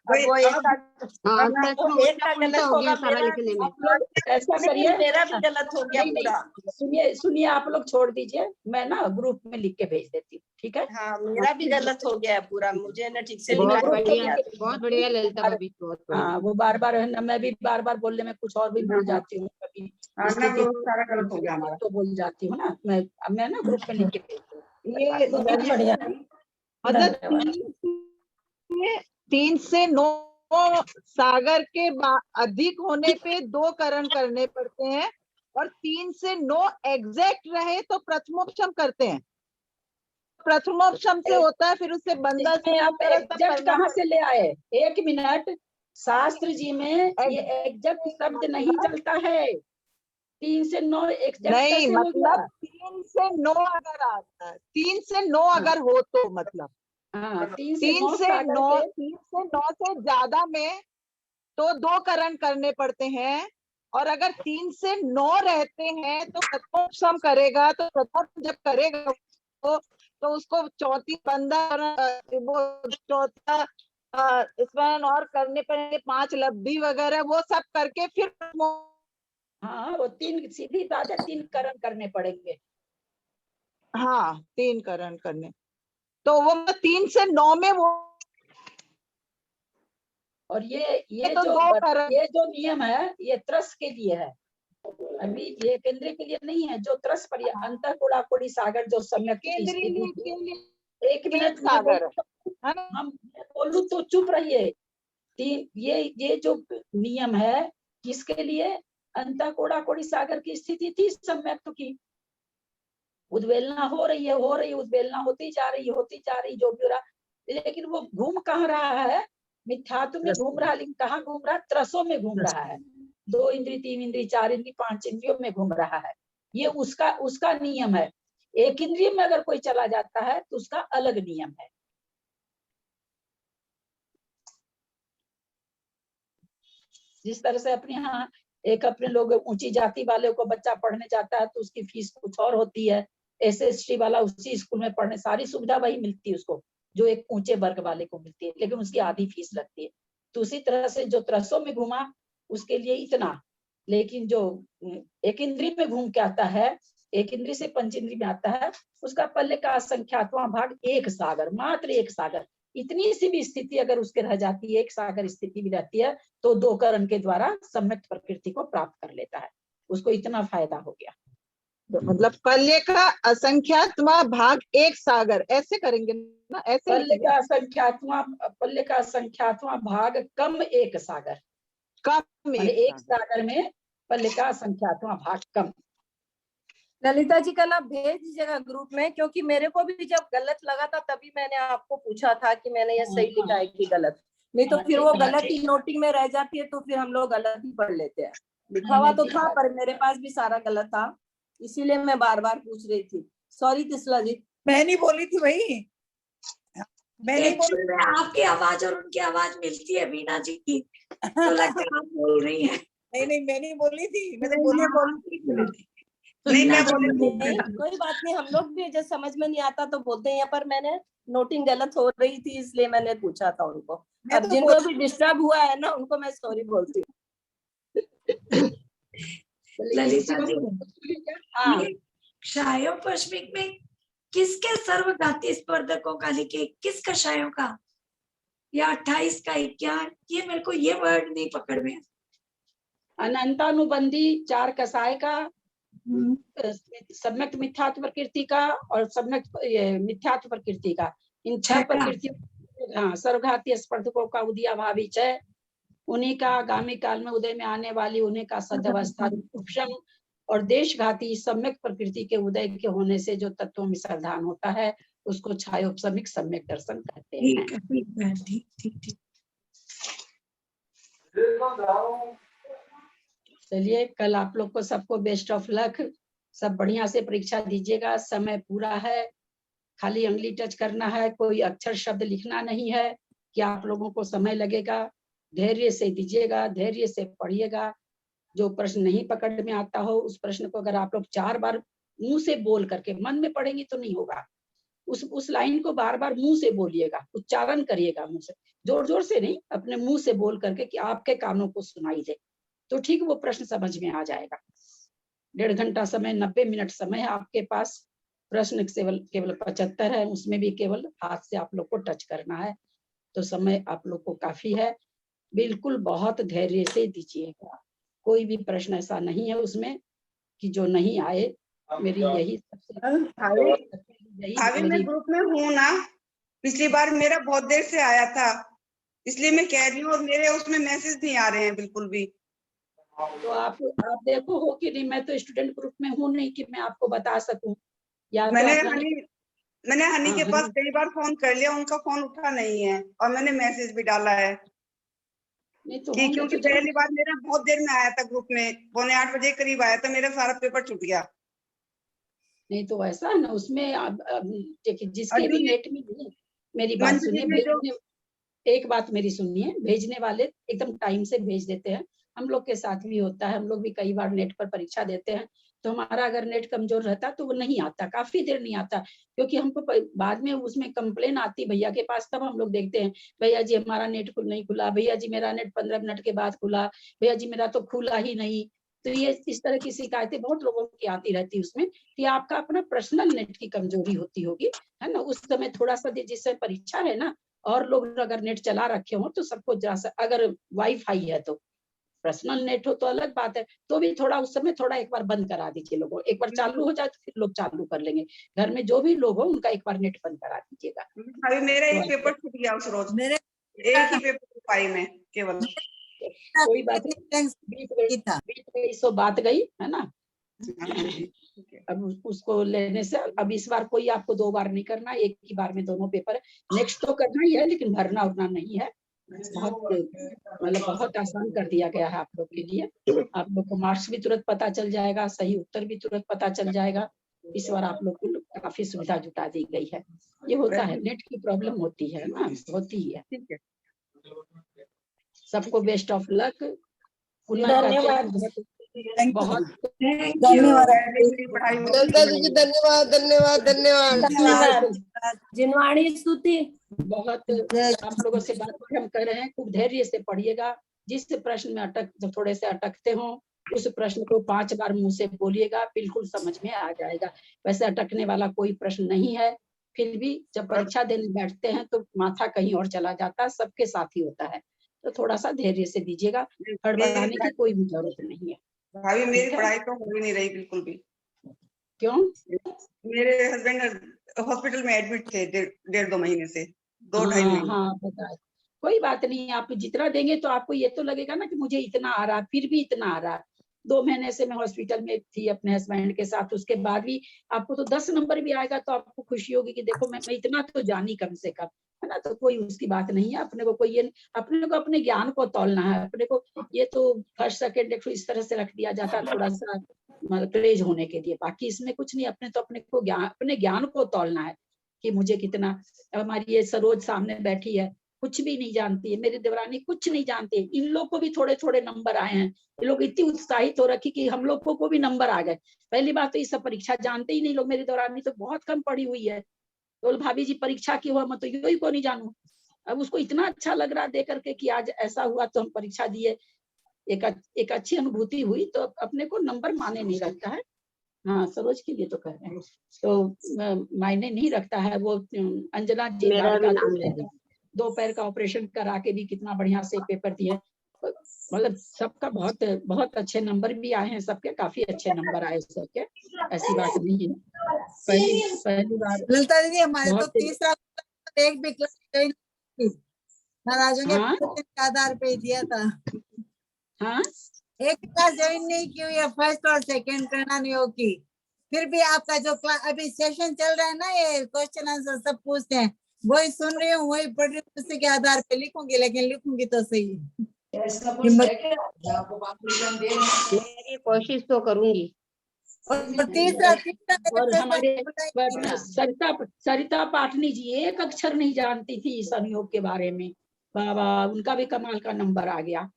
वो एक का गलत होगा, ऐसा करिए, मेरा भी गलत हो गया पूरा। सुनिए आप लोग छोड़ दीजिए, मैं ना ग्रुप में लिख के भेज देती हूँ, ठीक है? हाँ, मेरा भी गलत हो गया है पूरा, मुझे ना ठीक से बहुत बढ़िया ललिता भाभी, हाँ, वो बार बार है ना, मैं भी बार बार बोलने में कुछ और भी भूल जाती हूँ, कभी सारा गलत हो गया हमारा, तो बोल जाती हूँ ना, मैं ना ग्रुप में लिख के भेज दूँ। ये बढ़िया, मतलब 3 से 9 सागर के अधिक होने पे 2 करण करने पड़ते हैं, और 3 से 9 एग्जैक्ट रहे तो प्रथमोपशम करते हैं। प्रथमोपशम से होता है, फिर उससे बंदा से आप एग्जैक्ट कहाँ से ले आए? 1 मिनट, शास्त्र जी में ये एग्जैक्ट शब्द नहीं चलता है। 3 से 9 एग्जैक्ट नहीं, मतलब 3 से 9 अगर आता है, 3 से 9 अगर हो तो मतलब 3 से 9 से ज्यादा में तो 2 करण करने पड़ते हैं, और अगर 3 से 9 रहते हैं तो प्रथमोपशम करेगा, तो प्रथम जब करेगा तो उसको चौथी बंदा, वो चौथा स्मरण और करने पड़ेंगे, 5 लब्धि वगैरह वो सब करके फिर हाँ, वो 3 सीधी बात है, 3 करण करने पड़ेंगे। हाँ, 3 करण करने, तो वो 3 से 9 में वो, और ये तो जो नियम है ये त्रस के लिए है, अभी ये केंद्रीय के लिए नहीं है। जो त्रस पर अंतःकोड़ाकोड़ी सागर जो सम्यक 1 मिनट सागर हम बोलूं तो चुप रहिए। ये जो नियम है किसके लिए? अंतःकोड़ाकोड़ी सागर की स्थिति थी सम्यक की, उद्वेलना हो रही है, उद्वेलना होती जा रही, जो भी हो रहा, लेकिन वो घूम कहाँ रहा है? मिथ्यात्व में घूम रहा, लेकिन कहाँ घूम रहा? त्रसों में घूम रहा है। 2 इंद्री, 3 इंद्री, 4 इंद्री, 5 इंद्रियों में घूम रहा है। ये उसका नियम है। 1 इंद्रिय में अगर कोई चला जाता है तो उसका अलग नियम है। जिस तरह से अपने यहाँ अपने लोग ऊंची जाति वाले को बच्चा पढ़ने जाता है तो उसकी फीस कुछ और होती है, SST वाला उसी स्कूल में पढ़ने, सारी सुविधा वही मिलती है उसको जो एक ऊंचे वर्ग वाले को मिलती है, लेकिन उसकी आधी फीस लगती है। तो उसी तरह से जो त्रसों में घुमा उसके लिए इतना, लेकिन जो 1 इंद्रिय में घूम के आता है, 1 इंद्रिय से 5 इंद्रिय में आता है, उसका पल्ले का संख्यात्वां भाग 1 सागर, मात्र 1 सागर। इतनी सी भी स्थिति अगर उसके रह जाती है, 1 सागर स्थिति भी रहती है, तो 2 करण के द्वारा सम्यक प्रकृति को प्राप्त कर लेता है। उसको इतना फायदा हो गया। मतलब पल्ले का असंख्यात्मा भाग 1 सागर, ऐसे करेंगे ना? ऐसे पल्ले का असंख्यात्मा भाग कम 1 सागर, कम 1 सागर में पल्ले का असंख्यात्मा भाग कम। ललिता जी कल आप भेज दीजिएगा ग्रुप में, क्योंकि मेरे को भी जब गलत लगा था तभी मैंने आपको पूछा था कि मैंने ये सही लिखा है कि गलत, नहीं तो फिर वो गलत ही नोटिंग में रह जाती है, तो फिर हम लोग गलत ही पढ़ लेते हैं। लिखा हुआ तो था पर मेरे पास भी सारा गलत था, इसीलिए मैं बार बार पूछ रही थी। सॉरी त्रिशला जी, मैं नहीं बोली थी भाई, आपकी आवाज और उनकी आवाज मिलती है वीणा जी की, तो लगता है आप बोल रही हैं। नहीं नहीं, मैं नहीं बोली थी, मैंने नहीं, बोली मैं बोली थी। नहीं, मैं बोली थी। नहीं कोई बात नहीं, हम लोग भी जब समझ में नहीं आता तो बोलते हैं, यहाँ पर मैंने नोटिंग गलत हो रही थी इसलिए मैंने पूछा था उनको। मैं अब तो जिनको भी डिस्टर्ब हुआ है ना उनको मैं सॉरी बोलती हूँ। ललिता जी, हाँ, ये क्षायोपश्मिक में किसके सर्वघाती स्पर्धकों का लिखे, किस कषायों का, या 28 का 21, ये मेरे को ये वर्ड नहीं पकड़ में। अनंतानुबंधी 4 कसाय का, सम्यक मिथ्यात्व प्रकृति का और सम्यक मिथ्यात्व प्रकृति का, इन 6 प्रकृतियों, हाँ, सर्वघाती स्पर्धकों का उदयाभावी चय, उन्हीं का आगामी काल में उदय में आने वाली उन्हीं का सदवस्था उपशम, और देशघाती सम्यक प्रकृति के उदय के होने से जो तत्वों में सावधान होता है उसको छायोपशमिक सम्यक दर्शन कहते हैं। ठीक ठीक ठीक। चलिए, कल आप लोग को सबको बेस्ट ऑफ लक, सब बढ़िया से परीक्षा दीजिएगा। समय पूरा है, खाली उंगली टच करना है, कोई अक्षर शब्द लिखना नहीं है कि आप लोगों को समय लगेगा। धैर्य से दीजिएगा, धैर्य से पढ़िएगा। जो प्रश्न नहीं पकड़ में आता हो उस प्रश्न को अगर आप लोग 4 बार मुंह से बोल करके, मन में पढ़ेंगे तो नहीं होगा, उस लाइन को बार बार मुंह से बोलिएगा, उच्चारण करिएगा मुंह से, जोर जोर से नहीं, अपने मुंह से बोल करके कि आपके कानों को सुनाई दे, तो ठीक वो प्रश्न समझ में आ जाएगा। 1.5 घंटा समय, 90 मिनट समय है आपके पास। प्रश्न केवल 75 है, उसमें भी केवल हाथ से आप लोग को टच करना है, तो समय आप लोग को काफी है। बिल्कुल बहुत धैर्य से दीजिएगा, कोई भी प्रश्न ऐसा नहीं है उसमें कि जो नहीं आए। मेरी यही भाभी मैं ग्रुप में हूँ ना, पिछली बार मेरा बहुत देर से आया था, इसलिए मैं कह रही हूँ, और मेरे उसमें मैसेज नहीं आ रहे हैं बिल्कुल भी। तो आप देखो हो कि नहीं, मैं तो स्टूडेंट ग्रुप में हूँ नहीं कि मैं आपको बता सकूं। या मैंने तो हनी के पास कई बार फोन कर लिया, उनका फोन उठा नहीं है, और मैंने मैसेज भी डाला है नहीं तो क्योंकि पहली बार मेरा बहुत देर में आया था ग्रुप में, 7:45 बजे करीब आया था, मेरा सारा पेपर छूट गया। नहीं तो ऐसा है ना, उसमें देखिए जिसके भी नेट में नहीं, मेरी बात सुनिए, एक बात मेरी सुनिए, भेजने वाले एकदम टाइम से भेज देते हैं। हम लोग के साथ भी होता है, हम लोग भी कई बार नेट पर परीक्षा देते हैं, तो हमारा अगर नेट कमजोर रहता तो वो नहीं आता, काफी देर नहीं आता, क्योंकि हमको बाद में उसमें कंप्लेन आती भैया के पास, तब हम लोग देखते हैं भैया जी हमारा नेट नहीं खुला, भैया जी मेरा नेट 15 मिनट के बाद खुला, भैया जी मेरा तो खुला ही नहीं। तो ये इस तरह की शिकायतें बहुत लोगों की आती रहती है उसमें, कि आपका अपना पर्सनल नेट की कमजोरी होती होगी, है ना। उस समय थोड़ा सा जिस समय परीक्षा है ना, और लोग अगर नेट चला रखे हो तो सबको अगर वाईफाई है तो, पर्सनल नेट हो तो अलग बात है, तो भी थोड़ा उस समय थोड़ा एक बार बंद करा दीजिए लोगों, एक बार चालू हो जाए तो फिर लोग चालू कर लेंगे। घर में जो भी लोग हो उनका एक बार नेट बंद करा दीजिएगा। अभी मेरा एक पेपर छूट गया उस रोज, मेरे एक ही पेपर पाई में केवल। कोई बात नहीं, 20 बात गई है ना। अब उसको लेने से, अब इस बार कोई आपको 2 बार नहीं करना, एक ही बार में दोनों पेपर, नेक्स्ट तो करना ही है लेकिन भरना उतना नहीं है। बहुत आसान कर दिया गया है आप लोग के लिए। आप लोग को मार्क्स भी तुरंत पता चल जाएगा, सही उत्तर भी तुरंत पता चल जाएगा। इस बार आप लोग को काफी सुविधा जुटा दी गई है। ये होता है, नेट की प्रॉब्लम होती है ना, होती है। सबको बेस्ट ऑफ लक। धन्यवाद। बहुत धन्यवाद धन्यवाद धन्यवाद धन्यवाद। जिनवाणी स्तुति। बहुत आप लोगों से बात हम कर रहे हैं, खूब धैर्य से पढ़िएगा। जिस प्रश्न में जब थोड़े से अटकते हो उस प्रश्न को 5 बार मुंह से बोलिएगा, बिल्कुल समझ में आ जाएगा। वैसे अटकने वाला कोई प्रश्न नहीं है, फिर भी जब परीक्षा देने बैठते हैं तो माथा कहीं और चला जाता है, सबके साथ ही होता है, तो थोड़ा सा धैर्य से दीजिएगा, हड़बड़ाने की कोई भी जरूरत नहीं है। भाभी मेरी पढ़ाई तो हो ही नहीं रही बिल्कुल भी। क्यों? मेरे हस्बैंड हॉस्पिटल में एडमिट थे 1.5-2 महीने से, 2-2.5 महीने। हाँ पता है, कोई बात नहीं, आप जितना देंगे तो आपको ये तो लगेगा ना कि मुझे इतना आ रहा, फिर भी इतना आ रहा। 2 महीने से मैं हॉस्पिटल में थी अपने हस्बैंड के साथ, उसके बाद भी आपको तो 10 नंबर भी आएगा तो आपको खुशी होगी कि देखो मैं इतना तो जानी कम से कम, है ना। तो कोई उसकी बात नहीं है, अपने को कोई ये, अपने को अपने ज्ञान को तौलना है, अपने को ये तो फर्स्ट सेकंड देखो इस तरह से रख दिया जाता है थोड़ा सा मतलब क्रेज होने के लिए, बाकी इसमें कुछ नहीं। अपने तो अपने को अपने ज्ञान को तौलना है कि मुझे कितना। अब हमारी ये सरोज सामने बैठी है, कुछ भी नहीं जानती है, मेरी देवरानी कुछ नहीं जानती है। इन लोग को भी थोड़े थोड़े नंबर आए हैं, ये लोग इतनी उत्साहित हो रखी कि हम लोग को भी नंबर आ गए। पहली बात तो ये सब परीक्षा जानते ही नहीं लोग, मेरी देवरानी तो बहुत कम पढ़ी हुई है। तो भाभी जी परीक्षा की हुआ, मैं तो यही को नहीं जानू। अब उसको इतना अच्छा लग रहा दे करके कि आज ऐसा हुआ तो हम परीक्षा दिए, एक अच्छी अनुभूति हुई। तो अपने को नंबर माने नहीं रखता है। हाँ, सरोज के लिए तो कह रहे हैं, तो मायने नहीं रखता है वो। अंजना जी दो पैर का ऑपरेशन करा के भी कितना बढ़िया से पेपर दिए। मतलब सबका बहुत बहुत अच्छे नंबर भी आए हैं, सबके काफी अच्छे नंबर आए सबके, ऐसी बात नहीं है। पहली बार ललिता दीदी हमारे तो 30 साल एक भी क्लास महाराजों के आधार पे दिया था। हाँ, एक क्लास ज्वाइन नहीं की हुई है, फर्स्ट और सेकंड करना नहीं होगी। फिर भी आपका जो अभी सेशन चल रहा है ना, ये क्वेश्चन आंसर सब पूछते हैं, वही सुन रही हूँ, वही पढ़ रही हूँ, उसी के आधार पे लिखूंगी, लेकिन लिखूंगी तो सही। कोशिश तो करूंगी। और हमारे सरिता पाटनी जी एक अक्षर नहीं जानती थी संयोग के बारे में, बाबा उनका भी कमाल का नंबर आ गया।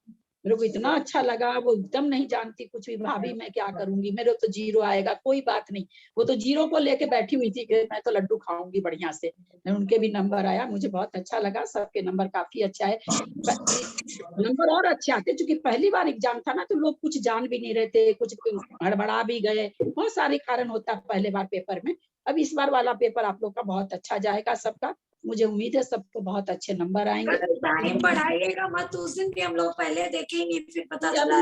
मेरे को इतना अच्छा लगा, वो एकदम नहीं जानती कुछ भी। भाभी मैं क्या करूंगी, मेरे तो 0 आएगा, कोई बात नहीं। वो तो 0 को लेके बैठी हुई थी कि मैं तो लड्डू खाऊंगी बढ़िया से। उनके भी नंबर आया, मुझे बहुत अच्छा लगा, सबके नंबर काफी अच्छा है। नंबर और अच्छे आते, क्योंकि पहली बार एग्जाम था ना, तो लोग कुछ जान भी नहीं रहे थे, कुछ हड़बड़ा भी गए, बहुत सारे कारण होता है पहले बार पेपर में। अब इस बार वाला पेपर आप लोग का बहुत अच्छा जाएगा सबका, मुझे उम्मीद है सबको बहुत अच्छे नंबर आएंगे। टाइम बढ़ाइएगा मत, उस दिन भी हम लोग पहले देखेंगे, फिर पता चला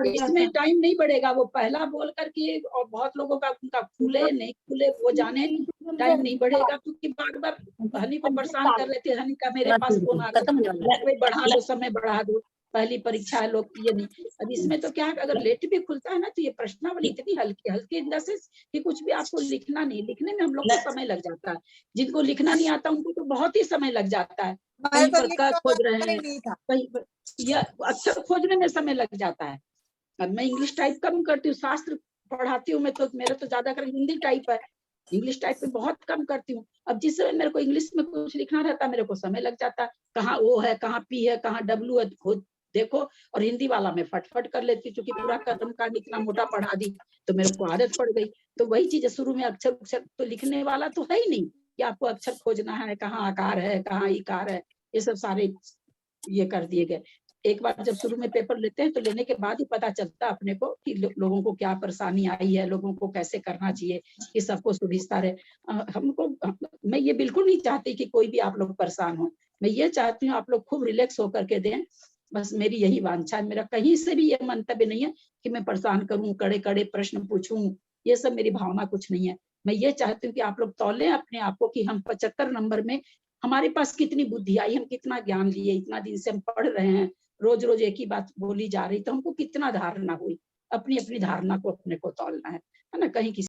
इसमें टाइम नहीं बढ़ेगा। वो पहला बोल करके और बहुत लोगों का उनका खुले नहीं खुले वो जाने, टाइम नहीं बढ़ेगा, क्योंकि बार बार हनी को परेशान कर रहे थे। हनी का मेरे पास फोन आ रहा, बढ़ा दो समय, बढ़ा दो, पहली परीक्षा है लोग ये नहीं। अब इसमें तो क्या है, अगर लेट भी खुलता है ना, तो ये प्रश्नावली इतनी हल्की हल्की इन द सेंस कि कुछ भी आपको लिखना नहीं, लिखने में हम लोग को समय लग जाता है। जिनको लिखना नहीं आता उनको तो बहुत ही समय लग जाता है, कहीं पर क खोज रहे हैं, कहीं पर यह अक्षर खोजने में समय लग जाता है। अब मैं इंग्लिश टाइप कम करती हूँ, शास्त्र पढ़ाती हूँ मैं, तो मेरा तो ज्यादा कर हिंदी टाइप है, इंग्लिश टाइप में बहुत कम करती हूँ। अब जिस समय मेरे को इंग्लिश में कुछ लिखना रहता है, मेरे को समय लग जाता है, कहाँ ओ है, कहाँ पी है, कहाँ डब्ल्यू है, खुद देखो। और हिंदी वाला मैं फटफट कर लेती हूँ, क्योंकि पूरा कर्म कांड इतना मोटा पढ़ा दी तो मेरे को आदत पड़ गई। तो वही चीज शुरू में अक्षर अक्षर तो लिखने वाला तो है ही नहीं कि आपको अक्षर खोजना है, कहाँ आकार है, कहाँ इकार है, ये सब सारे ये कर दिए गए। एक बार जब शुरू में पेपर लेते हैं तो लेने के बाद ही पता चलता है अपने को कि लोगों को क्या परेशानी आई है, लोगों को कैसे करना चाहिए कि सबको सुविधा रहे। हमको मैं ये बिल्कुल नहीं चाहती कि कोई भी आप लोग परेशान हो, मैं ये चाहती हूँ आप लोग खूब रिलैक्स होकर के दें, बस मेरी यही वांछा है। मेरा कहीं से भी ये मंतव्य नहीं है कि मैं परेशान करूं, कड़े कड़े प्रश्न पूछूं, ये सब मेरी भावना कुछ नहीं है। मैं ये चाहती हूँ कि आप लोग तौलें अपने आप को कि हम 75 नंबर में हमारे पास कितनी बुद्धि आई, हम कितना ज्ञान लिए, इतना दिन से हम पढ़ रहे हैं, रोज रोज एक ही बात बोली जा रही, तो हमको कितना धारणा हुई। अपनी अपनी धारणा को अपने को तौलना है ना, कहीं किसी